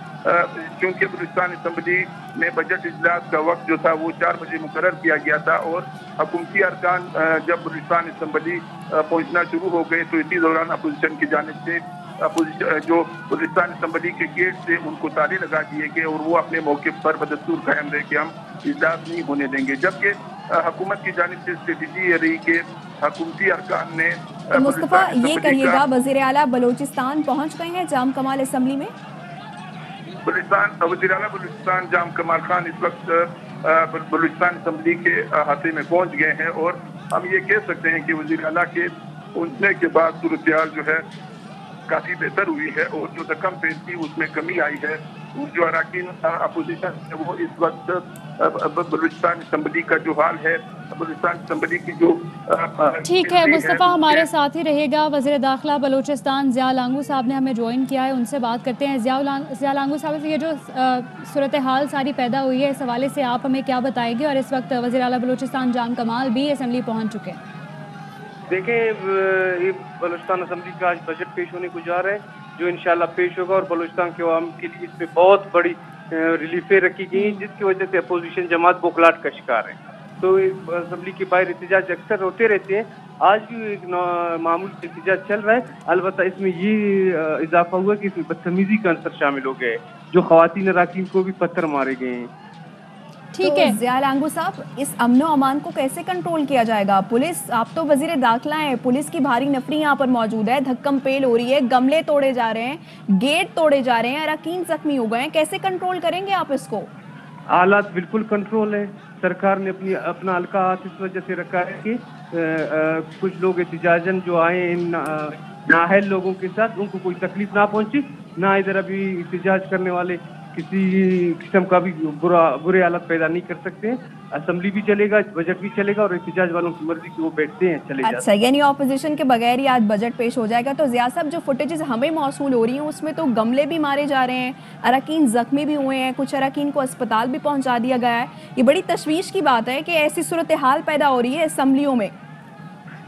चूँकि बलूचिस्तान असम्बली में बजट इजलास का वक्त जो था वो 4 बजे मुकर्रर किया गया था और हुकूमती अरकान जब बलूचिस्तान असम्बली पहुँचना शुरू हो गए तो इसी दौरान अपोजिशन की जानिब से जो बलूचिस्तान असम्बली के गेट से उनको ताले लगा दिए गए और वो अपने मौके पर बदस्तूर कायम रहे कि हम इजलास नहीं होने देंगे, जबकि हुकूमत की जानिब से स्ट्रेटजी ये रही कि हुकूमती अरकान ने तो मुस्तफ़ा ये कहिएगा वज़ीर आला बलूचिस्तान पहुँच गए हैं जाम कमाल असम्बली में? वज़ीर आला बलूचिस्तान जाम कमाल खान इस वक्त बलूचिस्तान असम्बली के अहाते में पहुँच गए हैं और हम ये कह सकते हैं कि वज़ीर आला के पहुँचने के बाद सूरत-ए-हाल जो है काफ़ी बेहतर हुई है और जो रकम पेश थी उसमें कमी आई है। जो अरकान अपोजिशन है वो इस वक्त बलूचिस्तान असम्बली का जो हाल है, बलूचिस्तान असम्बली की जो ठीक है मुस्तफ़ा हमारे साथ ही रहेगा। वज़ीर दाखिला बलूचिस्तान ज़िया लांगू साहब ने हमें ज्वाइन किया है, उनसे बात करते हैं। ज़िया लांगू साहब, ये जो सूरत हाल सारी पैदा हुई है इस हवाले से आप हमें क्या बताएंगे? और इस वक्त वज़ीर आला बलूचिस्तान जाम कमाल भी असम्बली पहुँच चुके हैं। देखें, ये बलूचिस्तान असम्बली का आज बजट पेश होने को जा रहा है जो इंशाल्लाह पेश होगा और बलूचिस्तान के अवाम के लिए इसमें बहुत बड़ी रिलीफें रखी गई हैं जिसकी वजह से अपोजिशन जमात बौखलाहट का शिकार है। तो असम्बली के बाहर एहतजाज अक्सर होते रहते हैं, आज भी एक मामूली एहतजाज चल रहा है। अलबत्ता इसमें ये इजाफा हुआ कि इसमें बदतमीजी का अंसर शामिल हो गया है, जो ख़वातीन अरकान को भी पत्थर मारे गए हैं। ठीक है ज़िया लांगू साहब, इस अमनो अमान को कैसे कंट्रोल किया जाएगा? पुलिस, आप तो वज़ीर दाखिला हैं, पुलिस की भारी नफरी यहाँ पर मौजूद है, धक्कम पेल हो रही है, गमले तोड़े जा रहे हैं, गेट तोड़े जा रहे हैं, अरकान जख्मी हो गए हैं, कैसे कंट्रोल करेंगे आप इसको? हालात बिल्कुल कंट्रोल है। सरकार ने अपना हल्का हाथ इस वजह से रखा है कि कुछ लोग एहतजाजन जो आए इन नाअहल लोगों के साथ उनको कोई तकलीफ ना पहुंचे, ना इधर अभी एहतजाज करने वाले किसी किस्म का भी बुरे हालत पैदा नहीं कर सकते हैं। असेंबली भी चलेगा, बजट भी चलेगा और एहतजाज वालों की मर्जी की वो बैठते हैं चले जाते अच्छा, यानी ऑपोजिशन के बगैर ही आज बजट पेश हो जाएगा। तो ज़िया साहब, जो फुटेजेस हमें मौसूल हो रही हैं उसमें तो गमले भी मारे जा रहे हैं, अरकान जख्मी भी हुए हैं, कुछ अरकान को अस्पताल भी पहुंचा दिया गया है। ये बड़ी तशवीश की बात है कि ऐसी सूरत हाल पैदा हो रही है असम्बलियों में।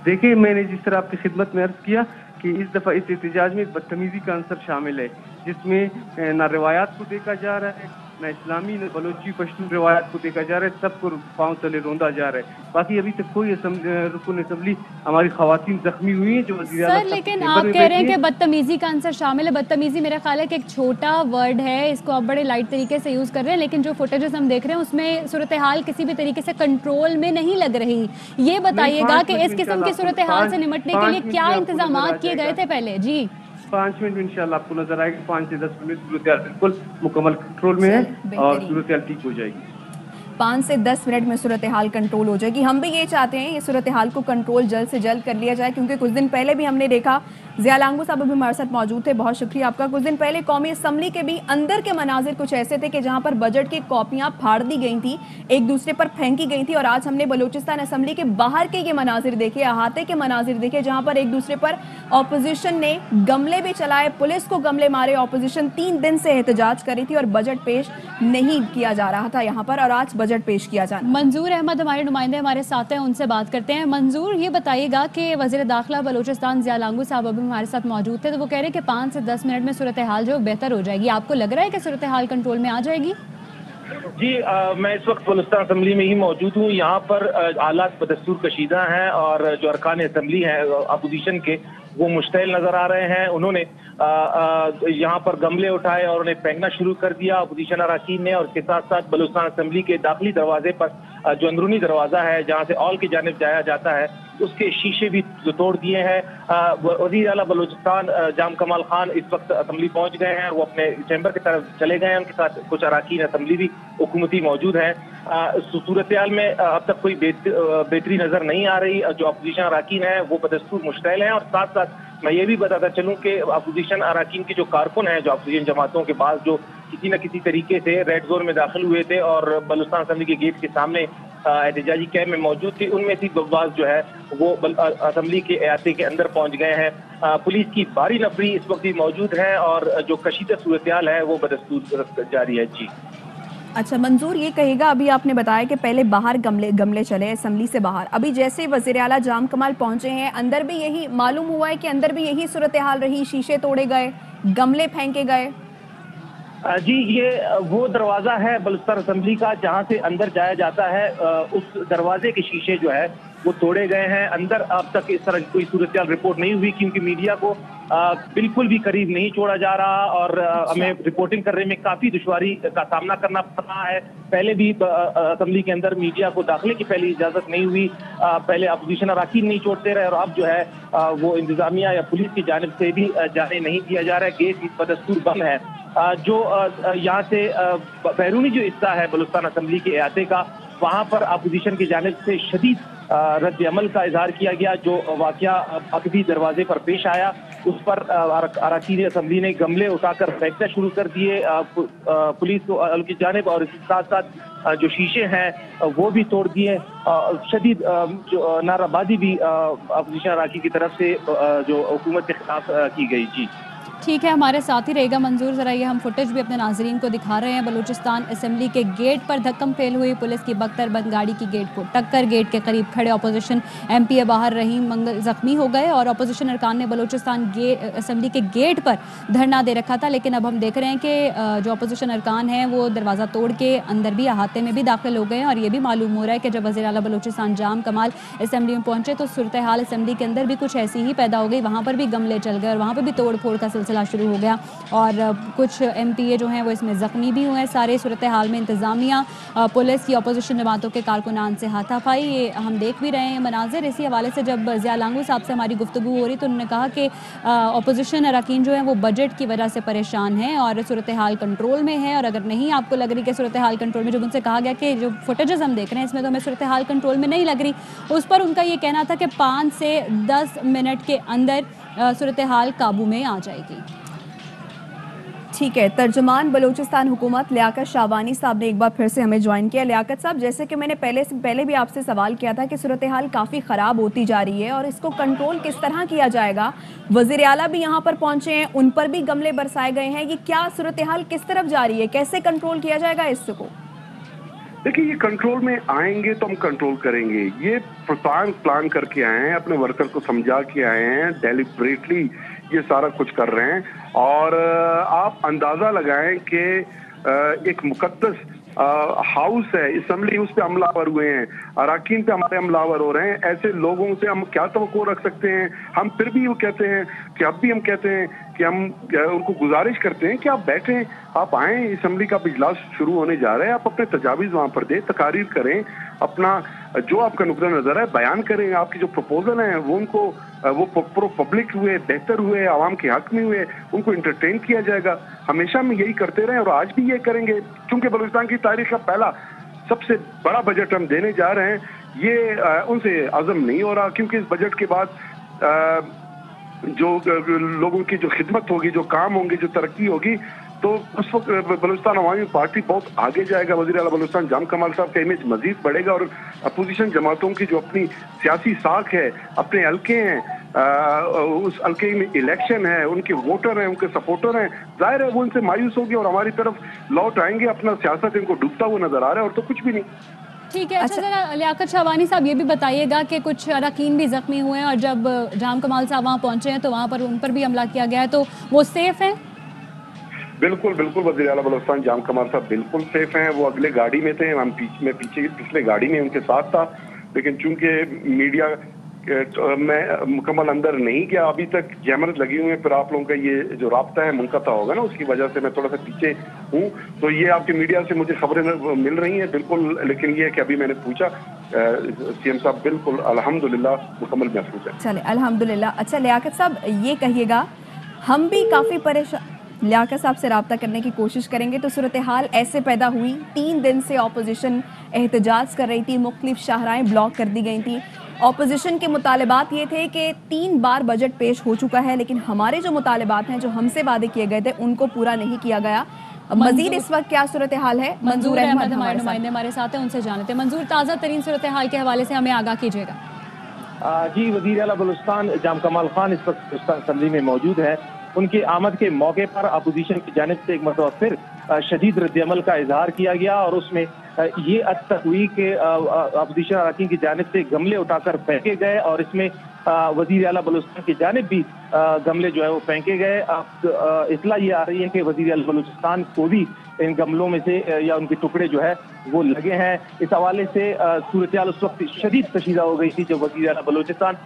देखिए, मैंने जिस तरह आपकी खिदमत में अर्ज किया कि इस दफ़ा इस एहतजाज में बदतमीजी का अंसर शामिल है, जिसमें ना रिवायात को देखा जा रहा है, ना इस्लामी न बलोची पश्तून रिवायात को देखा जा रहा है, सबको पाँव तले रोंदा जा रहा है। बाकी अभी तक कोई रुकन असम्बली हमारी खवातीन जख्मी हुई हैं जो वज़ीर आला सर, लेकिन आप कह रहे हैं कि बदतमीजी का आंसर शामिल है। बदतमीजी मेरा ख्याल है कि एक छोटा वर्ड है, इसको आप बड़े लाइट तरीके से यूज़ कर रहे हैं, लेकिन जो फुटेजेस हम देख रहे हैं उसमें सूरत हाल किसी भी तरीके से कंट्रोल में नहीं लग रही। ये बताइएगा कि इस किस्म की सूरत हाल से निपटने के लिए क्या इंतजाम किए गए थे पहले? जी, 5 मिनट में इंशाल्लाह आपको नजर आएगा। 5 से 10 मिनट सूरत हाल बिल्कुल मुकम्मल कंट्रोल में है और सूरत हाल ठीक हो जाएगी। 5 से 10 मिनट में सूरत हाल कंट्रोल हो जाएगी। हम भी ये चाहते हैं ये सूरत हाल को कंट्रोल जल्द से जल्द कर लिया जाए, क्योंकि कुछ दिन पहले भी हमने देखा, ज़िया लांगू साहब अभी हमारे साथ मौजूद थे, बहुत शुक्रिया आपका। कुछ दिन पहले कौमी असम्बली के भी अंदर के मनाजिर कुछ ऐसे थे कि जहाँ पर बजट की कॉपियाँ फाड़ दी गई थी, एक दूसरे पर फेंकी गई थी। और आज हमने बलूचिस्तान असम्बली के बाहर के ये मनाजिर देखे, अहाते के मनाजिर देखे, जहाँ पर एक दूसरे पर ऑपोजिशन ने गमले भी चलाए, पुलिस को गमले मारे। ऑपोजिशन 3 दिन से एहतजाज कर रही थी और बजट पेश नहीं किया जा रहा था यहाँ पर, और आज बजट पेश किया जाना। मंजूर अहमद हमारे नुमाइंदे हमारे साथ हैं, उनसे बात करते हैं। मंजूर, ये बताइएगा कि वज़ीर दाखिला बलूचिस्तान ज़िया लांगू साहब अभी हमारे साथ मौजूद थे, तो वो कह रहे हैं कि 5 से 10 मिनट में सूरत हाल जो बेहतर हो जाएगी। आपको लग रहा है कि सूरत हाल कंट्रोल में आ जाएगी? जी, मैं इस वक्त बलूचिस्तान असम्बली में ही मौजूद हूँ। यहाँ पर हालात बदस्तूर कशीदा हैं और जो अरकान असम्बली हैं अपोजिशन के, वो मुश्तैल नजर आ रहे हैं। उन्होंने यहाँ पर गमले उठाए और उन्हें फेंकना शुरू कर दिया अपोजिशन अरकान ने, और इसके साथ साथ बलूचिस्तान असम्बली के दाखिली दरवाजे पर जो अंदरूनी दरवाजा है जहाँ से ऑल की जानिब जाया जाता है, उसके शीशे भी तोड़ दिए हैं। वज़ीर आला बलूचिस्तान जाम कमाल खान इस वक्त असम्बली पहुंच गए हैं, वो अपने चैम्बर की तरफ चले गए हैं। उनके साथ कुछ अरकान असम्बली भी हुकूमती मौजूद हैं। सूरत हाल में अब तक कोई बेहतरी नजर नहीं आ रही। जो अपोजिशन अरकान है वो बदस्तूर मुश्तैल हैं, और साथ साथ मैं ये भी बताता चलूँ कि अपोजिशन अरकान के जो कारकुन हैं, जो अपोजिशन जमातों के पास जो किसी न किसी तरीके से रेड जोन में दाखिल हुए थे और बलूचिस्तान असम्बली के गेट के सामने एहतजाजी कैंप में मौजूद थे, उनमें से बब्बास जो है वो असम्बली के अहाते के अंदर पहुंच गए हैं। पुलिस की भारी नफरी इस वक्त भी मौजूद है और जो कशीदा सूरत हाल है वो बदस्तूर जारी है। जी, अच्छा मंजूर, ये कहेगा, अभी आपने बताया कि पहले बाहर गमले चले असम्बली से बाहर, अभी जैसे वज़ीर आला जाम कमाल पहुंचे हैं, अंदर भी यही मालूम हुआ है कि अंदर भी यही सूरत हाल रही, शीशे तोड़े गए, गमले फेंके गए? जी, ये वो दरवाज़ा है बलूचिस्तान असम्बली का जहाँ से अंदर जाया जाता है। उस दरवाजे के शीशे जो है वो तोड़े गए हैं। अंदर अब तक इस तरह कोई सूरत हाल रिपोर्ट नहीं हुई, क्योंकि मीडिया को बिल्कुल भी करीब नहीं छोड़ा जा रहा और हमें रिपोर्टिंग करने में काफ़ी दुश्वारी का सामना करना पड़ रहा है। पहले भी असम्बली के अंदर मीडिया को दाखिले की पहले इजाज़त नहीं हुई, पहले अपोजिशन अरकान नहीं छोड़ते रहे, और अब जो है वो इंतजामिया या पुलिस की जानिब से भी जाने नहीं दिया जा रहा है। गेट बदस्तूर बंद है। जो यहाँ से बैरूनी जो हिस्सा है बलूचिस्तान असम्बली के अहाते का, वहाँ पर अपोजिशन की जानिब से शदीद रद्द अमल का इजहार किया गया। जो वाकया अकबी दरवाजे पर पेश आया, उस पर अरकान असम्बली ने गमले उठाकर फेंकना शुरू कर दिए पुलिस की जानिब, और इसके साथ साथ जो शीशे हैं वो भी तोड़ दिए। शदीद जो नाराबादी भी अपोजिशन अरकान की तरफ से जो हुकूमत के खिलाफ की गई। जी ठीक है, हमारे साथ ही रहेगा मंजूर। ज़रा ये हम फुटेज भी अपने नाजरीन को दिखा रहे हैं। बलूचिस्तान असम्बली के गेट पर धक्कम फेल हुई, पुलिस की बख्तरबंद गाड़ी की गेट को टक्कर, गेट के करीब खड़े अपोजिशन MP बाहर रहीम मंगल जख्मी हो गए, और अपोजिशन अरकान ने बलूचिस्तान असम्बली के गेट पर धरना दे रखा था। लेकिन अब हम देख रहे हैं कि जो अपोजिशन अरकान हैं वो दरवाज़ा तोड़ के अंदर भी अहाते में भी दाखिल हो गए हैं, और ये भी मालूम हो रहा है कि जब वज़ीर आला बलूचिस्तान जाम कमाल असम्बली में पहुंचे तो सूरत हाल असम्बली के अंदर भी कुछ ऐसी ही पैदा हो गई। वहाँ पर भी गमले चल गए और वहाँ पर भी तोड़ फोड़ का सिलसिला शुरू हो गया, और कुछ MPA जो हैं वो इसमें ज़ख्मी भी हुए हैं। सारे सूरत हाल में इंतज़ामिया, पुलिस की अपोजिशन जमातों के कारकुनान से हाथापाई, ये हम देख भी रहे हैं मनाजिर। इसी हवाले से जब ज़िया लांगू साहब से हमारी गुफ्तगू हो रही तो उन्होंने कहा कि अपोजिशन अरकान जो है वो बजट की वजह से परेशान हैं और सूरत हाल कंट्रोल में है, और अगर नहीं आपको लग रही कि सूरत हाल कंट्रोल में, जब उनसे कहा गया कि जो फुटेजेस हम देख रहे हैं इसमें तो हमें सूरत हाल कंट्रोल में नहीं लग रही, उस पर उनका ये कहना था कि 5 से 10 मिनट के अंदर सूरत हाल काबू में आ जाएगी। ठीक है, तर्जुमान बलूचिस्तान हुकूमत लियाकत शाहबानी साहब ने एक बार फिर से हमें ज्वाइन किया। लियाकत साहब, जैसे कि मैंने पहले भी आपसे सवाल किया था कि सूरत हाल काफ़ी ख़राब होती जा रही है और इसको कंट्रोल किस तरह किया जाएगा। वज़ीर आला भी यहाँ पर पहुँचे हैं, उन पर भी गमले बरसाए गए हैं। ये क्या सूरत हाल किस तरफ जा रही है, कैसे कंट्रोल किया जाएगा इसको? देखिए, ये कंट्रोल में आएंगे तो हम कंट्रोल करेंगे। ये प्लान करके आए हैं, अपने वर्कर को समझा के आए हैं, डेलिब्रेटली ये सारा कुछ कर रहे हैं। और आप अंदाजा लगाएं कि एक मुकद्दस हाउस है, असेंबली, उस पे हमलावर हुए हैं, अराकीन पे हमारे हमलावर हो रहे हैं। ऐसे लोगों से हम क्या तवक्को रख सकते हैं? हम फिर भी वो कहते हैं कि अब भी हम कहते हैं कि हम उनको गुजारिश करते हैं कि आप बैठें, आप आएँ, असेंबली का इजलास शुरू होने जा रहा है, आप अपने तजावीज़ वहाँ पर दें, तकारीर करें, अपना जो आपका नुक्ता नज़र है बयान करें। आपकी जो प्रपोजल हैं वो उनको वो पब्लिक हुए, बेहतर हुए, आवाम के हक में हुए, उनको इंटरटेन किया जाएगा। हमेशा हम यही करते रहे और आज भी ये करेंगे, क्योंकि बलूचिस्तान की तारीख का पहला सबसे बड़ा बजट हम देने जा रहे हैं। ये उनसे आज़म नहीं हो रहा, क्योंकि इस बजट के बाद जो लोगों की जो खिदमत होगी, जो काम होंगे, जो तरक्की होगी, तो उस वक्त बलूचिस्तान अवामी पार्टी बहुत आगे जाएगा। वज़ीर आला बलूचिस्तान जाम कमाल साहब का इमेज मजीद बढ़ेगा और अपोजिशन जमातों की जो अपनी सियासी साख है, अपने हल्के हैं, उस हल्के में इलेक्शन है, उनके वोटर हैं, उनके सपोर्टर हैं, जाहिर है वो उनसे मायूस होगी और हमारी तरफ लौट आएंगे। अपना सियासत इनको डूबता हुआ नजर आ रहा है और तो कुछ भी नहीं। ठीक है। अच्छा, जरा लियाकत शाहबानी साहब ये भी बताइएगा कि कुछ अरकान भी जख्मी हुए हैं और जब जाम कमाल साहब वहाँ पहुँचे हैं तो वहाँ पर उन पर भी हमला किया गया है, तो वो सेफ हैं? बिल्कुल बिल्कुल, वज़ीर आला बलूचिस्तान जाम कमाल साहब बिल्कुल सेफ हैं। वो अगले गाड़ी में थे, हम पिछले गाड़ी में उनके साथ था, लेकिन चूंकि मीडिया मैं मुकम्मल अंदर नहीं गया, अभी तक कैमरे लगी हुए हैं, फिर आप लोगों का ये जो राब्ता है मुनक़ता होगा ना, उसकी वजह से मैं थोड़ा सा पीछे हूँ। तो ये आपके मीडिया से मुझे खबरें मिल रही हैं बिल्कुल, लेकिन ये है कि अभी मैंने पूछा, सीएम साहब बिल्कुल अल्हम्दुलिल्लाह मुकम्मल महफूज है। चले अल्हम्दुलिल्लाह। अच्छा लियाकत साहब, ये कहिएगा, हम भी काफ़ी परेशान, लियाकत साहब से रब्ता करने की कोशिश करेंगे। तो सूरत हाल ऐसे पैदा हुई, 3 दिन से अपोजिशन एहतजाज कर रही थी, मुख्तलिफ शाहराएँ ब्लॉक कर दी गई थी। अपोजिशन के मुतालबात ये थे कि 3 बार बजट पेश हो चुका है, लेकिन हमारे जो मुतालबात हैं, जो हमसे वादे किए गए थे, उनको पूरा नहीं किया गया। मजीद इस वक्त क्या सूरत हाल है? मंजूर अहमद हमारे नुमाइंदे हमारे साथ हैं, उनसे जानते हैं। मंजूर, ताज़ा तरीन सूरत हाल के हवाले से हमें आगाह कीजिएगा। जी, वज़ीर आला बलूचिस्तान जाम कमाल खान इस वक्त बलूचिस्तान असेंबली में मौजूद है। उनकी आमद के मौके पर अपोजिशन की जानिब से एक मरतबा फिर शदीद रद्द-ए-अमल का इजहार किया गया और उसमें ये हद तक हुई कि अपोजिशन अरकान की जानिब से गमले उठाकर फेंके गए और इसमें वज़ीर आला बलूचिस्तान की जानिब भी गमले जो है वो फेंके गए। इतला ये आ रही है कि वज़ीर आला बलूचिस्तान को भी इन गमलों में से या उनके टुकड़े जो है वो लगे हैं। इस हवाले से सूरत हाल उस वक्त शदीद कशीदा हो गई थी जब वज़ीर आला बलूचिस्तान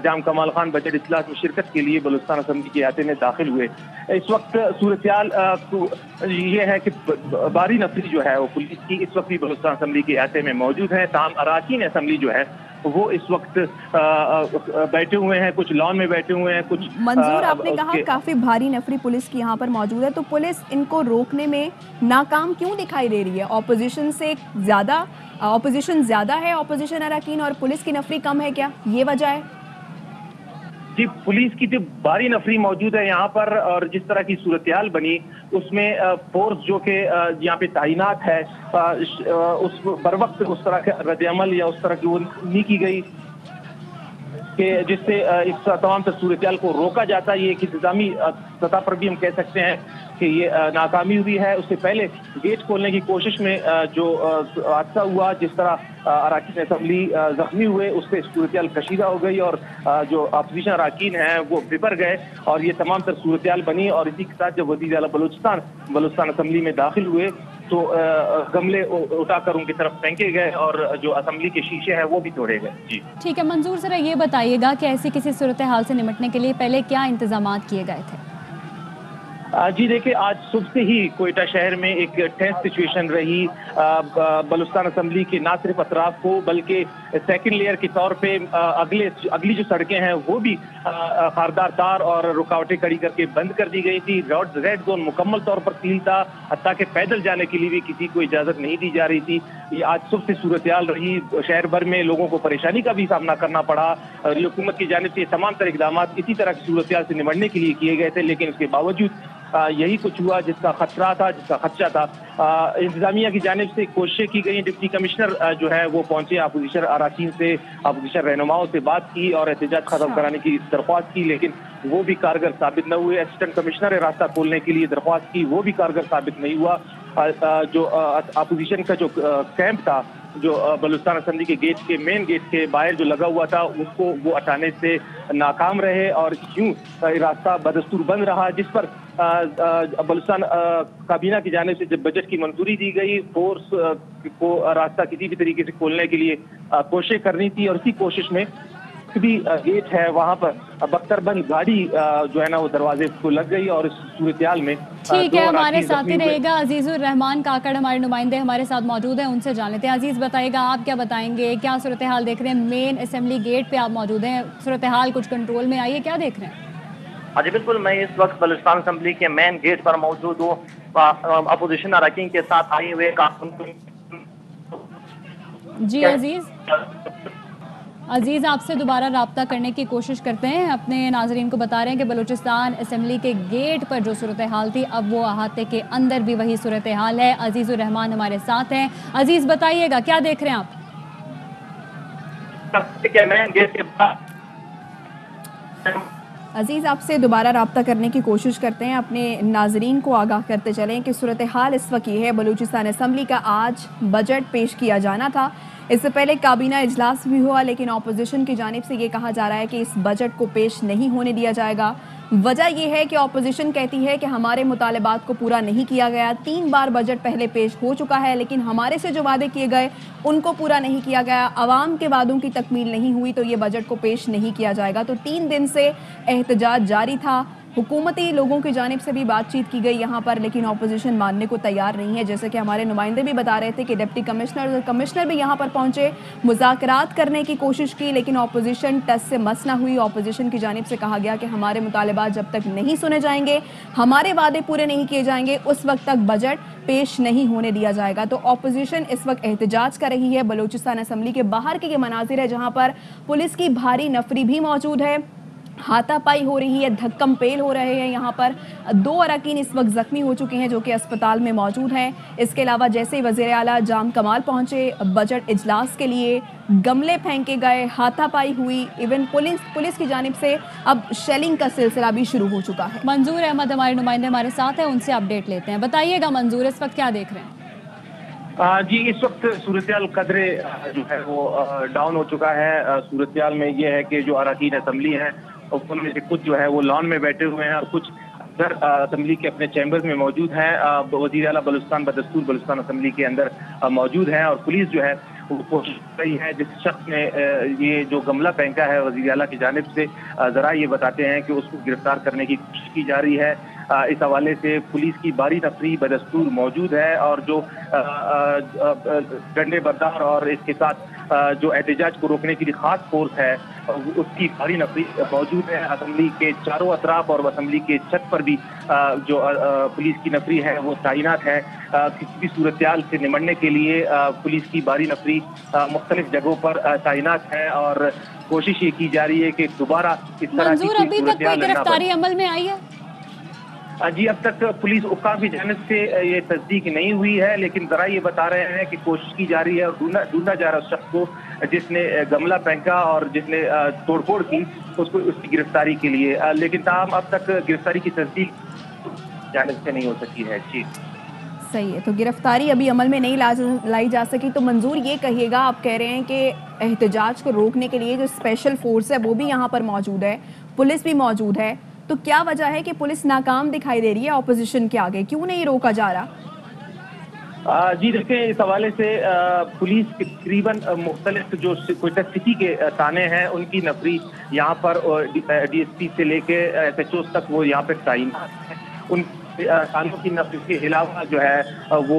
जाम कमाल खान बजट इजलास में शिरकत के लिए बलूचिस्तान असेंबली के अहाते में दाखिल हुए। इस वक्त सूरत हाल ये है कि बारी नफरी जो है वो पुलिस की इस वक्त भी बलूचिस्तान असेंबली के अहाते में मौजूद है। ताम अराकीन असेंबली जो है वो इस वक्त बैठे हुए हैं, कुछ लॉन में बैठे हुए हैं, कुछ। मंजूर, आपने कहा काफी भारी नफरी पुलिस की यहाँ पर मौजूद है, तो पुलिस इनको रोकने में नाकाम क्यों दिखाई दे रही है? ऑपोजिशन ज्यादा है, ऑपोजिशन अरकान, और पुलिस की नफरी कम है, क्या ये वजह है? जी, पुलिस की तो भारी नफरी मौजूद है यहाँ पर और जिस तरह की सूरत हाल बनी उसमें फोर्स जो कि यहाँ पे तैनात है उस बर वक्त उस तरह का रद्द-ए-अमल या उस तरह की वो नहीं की गई कि जिससे इस तमाम सूरत हाल को रोका जाता। ये एक इंतजामी सतह पर भी हम कह सकते हैं कि ये नाकामी हुई है। उससे पहले गेट खोलने की कोशिश में जो हादसा हुआ, जिस तरह अरकान असेंबली जख्मी हुए, उससे सूरत हाल कशीदा हो गई और जो अपोजिशन अरकान हैं वो बिपर गए और ये तमाम तर सूरत हाल बनी। और इसी के साथ जब वज़ीर आला बलूचिस्तान असेंबली में दाखिल हुए तो गमले उठाकर उनकी तरफ फेंके गए और जो असेंबली के शीशे हैं वो भी तोड़े गए। जी ठीक है मंजूर, जरा ये बताइएगा कि ऐसी किसी सूरत हाल से निपटने के लिए पहले क्या इंतजामात किए गए थे? जी देखिए, आज सुबह से ही कोयटा शहर में एक टेंस सिचुएशन रही। बलूचिस्तान असेंबली के ना सिर्फ अतराफ को बल्कि सेकंड लेयर के तौर पे अगली जो सड़कें हैं वो भी खारदार तार और रुकावटें खड़ी करके बंद कर दी गई थी। रेड जोन मुकम्मल तौर पर सील था, हत्ता कि पैदल जाने के लिए भी किसी को इजाजत नहीं दी जा रही थी। ये आज सुबह से सूरत हाल रही। शहर भर में लोगों को परेशानी का भी सामना करना पड़ा। हुकूमत की जानिब से तमाम तरह इकदाम इसी तरह की सूरत हाल से निपटने के लिए किए गए थे, लेकिन उसके बावजूद यही कुछ हुआ जिसका खतरा था, जिसका खदशा था। इंतजामिया की जानिब से कोशिशें की गई। डिप्टी कमिश्नर जो है वो पहुंचे, अपोजिशन अराकीन से, अपोजिशन रहनुमाओं से बात की और एहतजाज खत्म कराने की दरख्वास्त की, लेकिन वो भी कारगर साबित न हुए। असिस्टेंट कमिश्नर ने रास्ता खोलने के लिए दरख्वास्त की, वो भी कारगर साबित नहीं हुआ। जो अपोजिशन का जो कैंप था, जो बलूचिस्तान असेंबली के गेट के मेन गेट के बाहर जो लगा हुआ था, उसको वो हटाने से नाकाम रहे और यूं रास्ता बदस्तूर बंद रहा, जिस पर बलूचिस्तान काबीना की जानिब से जब बजट की मंजूरी दी गई, फोर्स को रास्ता किसी भी तरीके से खोलने के लिए कोशिश करनी थी और इसी कोशिश में भी गेट है वहां पर बख्तरबंद गाड़ी जो है ना वो दरवाजे को लग गई और इस सूरत में ठीक है। हमारे साथ ही रहेगा अजीजुर रहमान काकड़, हमारे नुमाइंदे हमारे साथ मौजूद हैं, उनसे जान लेते हैं। अजीज बताइएगा, आप क्या बताएंगे, क्या सूरत हाल देख रहे हैं? मेन असेंबली गेट पे आप मौजूद हैं, सूरत हाल कुछ कंट्रोल में आई है, क्या देख रहे हैं? हाँ जी बिल्कुल, मैं इस वक्त बलूचिस्तान असेंबली के मेन गेट पर मौजूद हूँ। अपोजिशन अरकान के साथ आए हुए जी अजीज आपसे दोबारा राब्ता करने की कोशिश करते हैं। अपने नाजरीन को बता रहे हैं कि बलूचिस्तान असेंबली के गेट पर जो सूरत हाल थी, अब वो अहाते के अंदर भी वही सूरत हाल है। अजीजुर रहमान हमारे साथ हैं। अजीज बताइएगा, क्या देख रहे हैं आप? अजीज़ आपसे दोबारा रब्ता करने की कोशिश करते हैं, अपने नाजरीन को आगाह करते चलें कि सूरत हाल इस वक्त ये है। बलूचिस्तान असेंबली का आज बजट पेश किया जाना था, इससे पहले काबीना इजलास भी हुआ, लेकिन अपोजिशन की जानिब से ये कहा जा रहा है कि इस बजट को पेश नहीं होने दिया जाएगा। वजह यह है कि अपोजिशन कहती है कि हमारे मुतालबात को पूरा नहीं किया गया। 3 बार बजट पहले पेश हो चुका है, लेकिन हमारे से जो वादे किए गए उनको पूरा नहीं किया गया। आवाम के वादों की तकमील नहीं हुई तो ये बजट को पेश नहीं किया जाएगा। तो 3 दिन से एहतजाज जारी था। हुकूमती लोगों की जानिब से भी बातचीत की गई यहाँ पर, लेकिन अपोजिशन मानने को तैयार नहीं है। जैसे कि हमारे नुमाइंदे भी बता रहे थे कि डिप्टी कमिश्नर भी यहाँ पर पहुँचे, मुज़ाकरात करने की कोशिश की, लेकिन अपोजिशन टस से मस ना हुई। अपोजिशन की जानिब से कहा गया कि हमारे मुतालबात जब तक नहीं सुने जाएंगे, हमारे वादे पूरे नहीं किए जाएंगे, उस वक्त तक बजट पेश नहीं होने दिया जाएगा। तो अपोजिशन इस वक्त एहतजाज कर रही है। बलूचिस्तान असेंबली के बाहर के ये मनाजिर है जहाँ पर पुलिस की भारी नफरी भी मौजूद है, हाथापाई हो रही है, धक्कम पेल हो रहे हैं। यहाँ पर 2 अरकान इस वक्त जख्मी हो चुके हैं जो कि अस्पताल में मौजूद हैं। इसके अलावा जैसे ही वज़ीर आला जाम कमाल पहुँचे बजट इजलास के लिए, गमले फेंके गए, हाथापाई हुई, इवन पुलिस की जानिब से अब शेलिंग का सिलसिला भी शुरू हो चुका है। मंजूर अहमद हमारे नुमाइंदे हमारे साथ हैं, उनसे अपडेट लेते हैं। बताइएगा मंजूर, इस वक्त क्या देख रहे हैं? जी इस वक्त सूरत-ए-हाल कदरे जो है वो डाउन हो चुका है। सूरत-ए-हाल में ये है कि जो अरकान असेंबली हैं उनमें से कुछ जो है वो लॉन में बैठे हुए हैं और कुछ अंदर असेंबली के अपने चैम्बर्स में मौजूद हैं। वज़ीर आला बलूचिस्तान बदस्तूर बलूचिस्तान असेंबली के अंदर मौजूद हैं और पुलिस जो है वो कोशिश कर रही है। जिस शख्स ने ये जो गमला फेंका है वज़ीर आला की जानिब से, ज़रा ये बताते हैं कि उसको गिरफ्तार करने की कोशिश की जा रही है। इस हवाले से पुलिस की बारी नफरी बदस्तूर मौजूद है और जो डंडे बरदार और इसके साथ जो एहतजाज को रोकने के लिए खास फोर्स है उसकी भारी नफरी मौजूद है। असेंबली के चारों अतराफ और असेंबली के छत पर भी जो पुलिस की नफरी है वो तैनात है। किसी भी सूरत-ए-हाल से निमटने के लिए पुलिस की भारी नफरी मुख्तलिफ जगहों पर तैनात है और कोशिश ये की जा रही है कि दोबारा इस तरह की अभी तक कोई गिरफ्तारी अमल में आई है? जी अब तक पुलिस हुक्काम की जानिब से ये तस्दीक नहीं हुई है, लेकिन जरा ये बता रहे हैं कि कोशिश की जा रही है और ढूंढा जा रहा है उस शख्स को जिसने गमला फेंका और जिसने तोड़फोड़ की, उसको उसकी गिरफ्तारी के लिए। लेकिन ताहम अब तक गिरफ्तारी की तस्दीक जानिब से नहीं हो सकी है। जी सही है, तो गिरफ्तारी अभी अमल में नहीं लाई जा सकी। तो मंजूर ये कहिएगा, आप कह रहे हैं कि एहतजाज को रोकने के लिए जो स्पेशल फोर्स है वो भी यहाँ पर मौजूद है, पुलिस भी मौजूद है, तो क्या वजह है कि पुलिस नाकाम दिखाई दे रही है अपोजिशन के आगे, क्यों नहीं रोका जा रहा? जी देखिए इस हवाले से पुलिस के तकरीबन मुख्तलिफ जो कोयटा सिटी के थाने हैं उनकी नफरी यहाँ पर DSP से लेके SHO तक वो यहाँ पर तैनात है। उन थानों की नफरी के अलावा जो है वो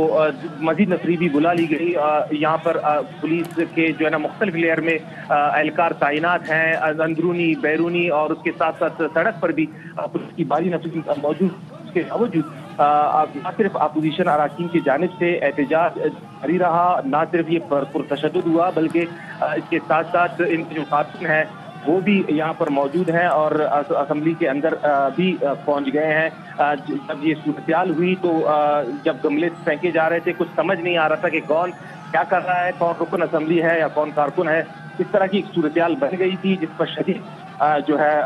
मजीद नफरी भी बुला ली गई। यहाँ पर पुलिस के जो है ना मुख्तलिफ लेयर में एहलकार तैनात हैं, अंदरूनी बैरूनी, और उसके साथ साथ सड़क पर भी पुलिस की भारी नफरी मौजूद। उसके बावजूद न सिर्फ अपोजिशन अरकान की जानिब से एहतजाज जारी रहा, ना सिर्फ ये पुरतशद्दुद हुआ, बल्कि इसके साथ साथ इनके जो खातून हैं وہ بھی یہاں پر موجود ہیں اور اسمبلی کے اندر بھی پہنچ گئے ہیں. جب یہ صورتحال ہوئی تو جب گملے پھینکے جا رہے تھے کچھ سمجھ نہیں آ رہا تھا کہ کون کیا کر رہا ہے, کون رکن اسمبلی ہے یا کون کارکن ہے. اس طرح کی ایک صورتحال بن گئی تھی جس پر شدید جو ہے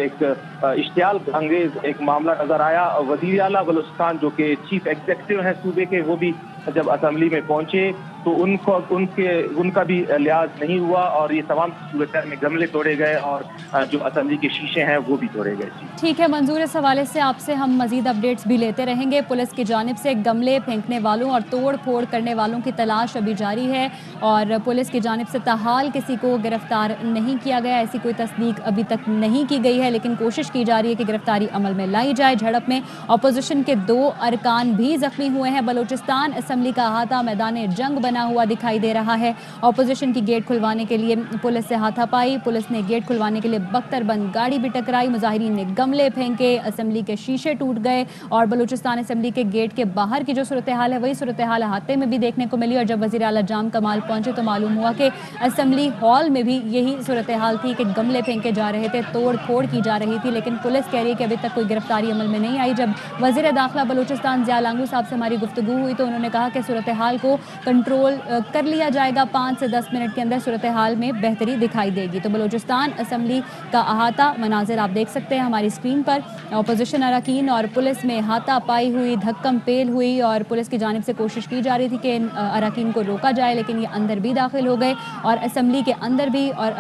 ایک اشتعال انگیز ایک معاملہ نظر آیا. وزیر اعلیٰ بلوچستان جو کہ چیف ایگزیکٹو ہیں صوبے کے, وہ بھی جب اسمبلی میں پہنچے تو ان کا بھی لحاظ نہیں ہوا اور یہ تمام صورتحال میں گملے توڑے گئے اور جو اسمبلی کے شیشے ہیں وہ بھی توڑے گئے. ٹھیک ہے منظور, اس حوالے سے آپ سے ہم مزید اپڈیٹس بھی لیتے رہیں گے. پولیس کی جانب سے گملے پھینکنے والوں اور توڑ پھوڑ کرنے والوں کی تلاش ابھی جاری ہے اور پولیس کی جانب سے تاحال کسی کو گرفتار نہیں کیا گیا. ایسی کوئی تصدیق ابھی تک نہیں کی گئی ہے لیکن کوشش کی جا رہی ہے کہ گرفتاری عمل میں لائی جائے. جھڑپ میں اپوزیشن کے 2 ارکان بھی زخمی ہوئے ہیں. بلوچستان اسمبلی کا احاطہ میدان جنگ بنا ہوا دکھائی دے رہا ہے. اپوزیشن کی گیٹ کھلوانے کے لیے پولیس سے ہاتھا پائی. پولیس نے گیٹ کھلوانے کے لیے بختر بند گاڑی بھی ٹکرائی. مظاہرین نے گملے پھینکے, اسمبلی کے شیشے ٹوٹ گئے اور بلوچستان اسمبلی کے گیٹ کے باہر کی جو صورتحال ہے وہی صورتحال احاطے میں بھی دیکھنے کو ملی. اور جب وزیر اعلیٰ جام کمال پہنچے تو معلوم ہوا کہ اسمبلی ہال میں بھی یہی صورتحال تھی کہ گملے پھینکے جا رہے تھے, توڑ پھوڑ کی جا رہی تھی. لیکن پولیس کہہ رہی ہے کہ ابھی تک کوئی گرفتاری عمل میں نہیں آئی. جب وزیر داخلہ بلوچستان ضیاء لانگو صاحب سے ہماری گفتگو ہوئی تو انہوں نے کہا کہ صورتحال کو کنٹرول کر لیا جائے گا, 5 سے 10 منٹ کے اندر صورتحال میں بہتری دکھائی دے گی. تو بلوچستان اسمبلی کا احاطہ مناظر آپ دیکھ سکتے ہیں ہماری اسکرین پر. اپوزیشن اراکین اور پولیس میں ہاتھا پائی ہوئی, دھکم پیل ہوئی اور پولیس کی جانب سے کوشش کی جا رہی تھی کہ اراکین کو روکا جائے لیکن یہ اندر بھی داخل ہو گئے اور اسمبلی کے اندر بھی اور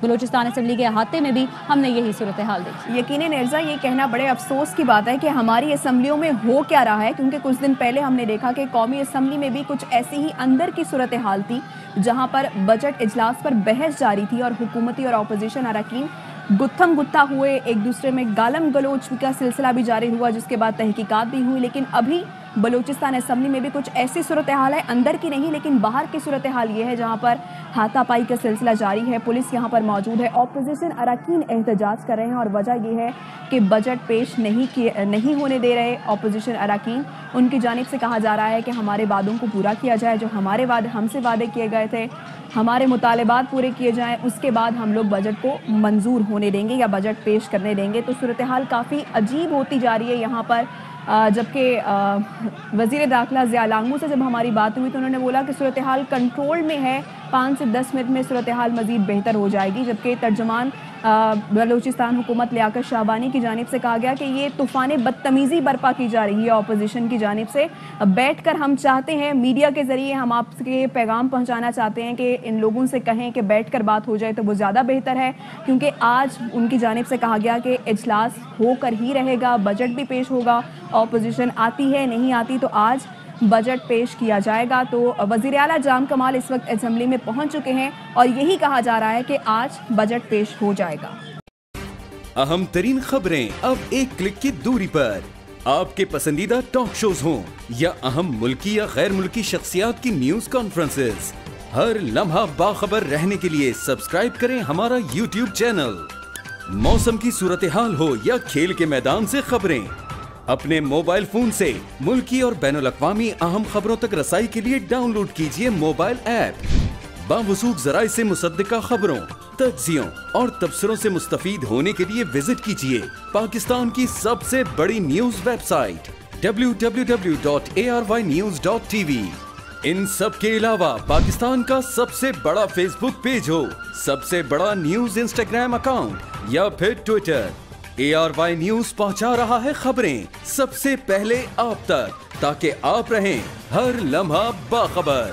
بلوچستان اسمبلی کے احاطے میں بھی ہم نے یہی صورتحال دیکھی. یقیناً ارزا, یہ کہنا بڑے افسوس کی بات ہے کہ ہماری اسمبلیوں میں ہو کیا رہا ہے, کیونکہ کچھ دن پہلے ہم نے دیکھا کہ قومی اسمبلی میں بھی کچھ ایسی ہی اندر کی صورتحال تھی جہاں پر بجٹ اجلاس پر بحث جاری تھی اور حکومتی اور اپوزیشن اراکین گتھم گتھا ہوئے, ایک دوسرے میں گالم گلوچ کا سلسلہ بھی جاری ہوا جس کے بعد تحقیقات بھی ہوئی. لیکن ابھی بلوچستان اسمبلی میں بھی کچھ ایسی صورتحال ہے, اندر کی نہیں لیکن باہر کی صورتحال یہ ہے جہاں پر ہاتھا پائی کا سلسلہ جاری ہے. پولیس یہاں پر موجود ہے, اپوزیشن اراکین احتجاج کر رہے ہیں اور وجہ یہ ہے کہ بجٹ پیش نہیں ہونے دے رہے اپوزیشن اراکین. ان کی جانب سے کہا جا رہا ہے کہ ہمارے وعدوں کو پورا کیا جائے, جو ہم سے وعدے کیے گئے تھے, ہمارے مطالبات پورے کیے جائیں, اس کے بعد ہم لوگ بجٹ کو منظور ہونے دیں گے یا بجٹ پیش کرنے دیں گے. تو صورتحال کافی عجیب ہوتی جا رہی ہے یہاں پر. جبکہ وزیر داخلہ ضیاء لانگو سے جب ہماری بات ہوئی تو انہوں نے بولا کہ صورتحال کنٹرول میں ہے, 5 سے 10 منٹ میں صورتحال مزید بہتر ہو جائے گی. جبکہ ترجمان بلوچستان حکومت لیاقت شعبانی کی جانب سے کہا گیا کہ یہ طوفان بدتمیزی برپا کی جا رہی ہے اپوزیشن کی جانب سے. بیٹھ کر ہم چاہتے ہیں, میڈیا کے ذریعے ہم آپ کے پیغام پہنچانا چاہتے ہیں کہ ان لوگوں سے کہیں کہ بیٹھ کر بات ہو جائے تو وہ زیادہ بہتر ہے, کیونکہ آج ان کی جانب سے کہا گیا کہ اجلاس ہو کر ہی رہے گا, بجٹ بھی پیش ہوگا. اپوزیشن آتی ہے نہیں آتی تو آج بجٹ پیش کیا جائے گا. تو وزیر اعلیٰ جام کمال اس وقت اسمبلی میں پہنچ چکے ہیں اور یہی کہا جا رہا ہے کہ آج بجٹ پیش ہو جائے گا. اہم ترین خبریں اب ایک کلک کی دوری پر. آپ کے پسندیدہ ٹاک شوز ہوں یا اہم ملکی یا غیر ملکی شخصیات کی نیوز کانفرنسز, ہر لمحہ باخبر رہنے کے لیے سبسکرائب کریں ہمارا YouTube چینل. موسم کی صورتحال ہو یا کھیل کے میدان سے خبریں, اپنے موبائل فون سے ملکی اور بین الاقوامی اہم خبروں تک رسائی کے لیے ڈاؤن لوڈ کیجیے موبائل ایپ. باوثوق ذرائع سے مصدقہ خبروں, تجزیوں اور تبصروں سے مستفید ہونے کے لیے وزٹ کیجیے پاکستان کی سب سے بڑی نیوز ویب سائٹ www.arYnews.tv. ان سب کے علاوہ پاکستان کا سب سے بڑا فیس بک پیج ہو, سب سے بڑا نیوز انسٹاگرام اکاؤنٹ یا پھر ٹویٹر, ARY نیوز پہنچا رہا ہے خبریں سب سے پہلے آپ تک, تاکہ آپ رہیں ہر لمحہ باخبر.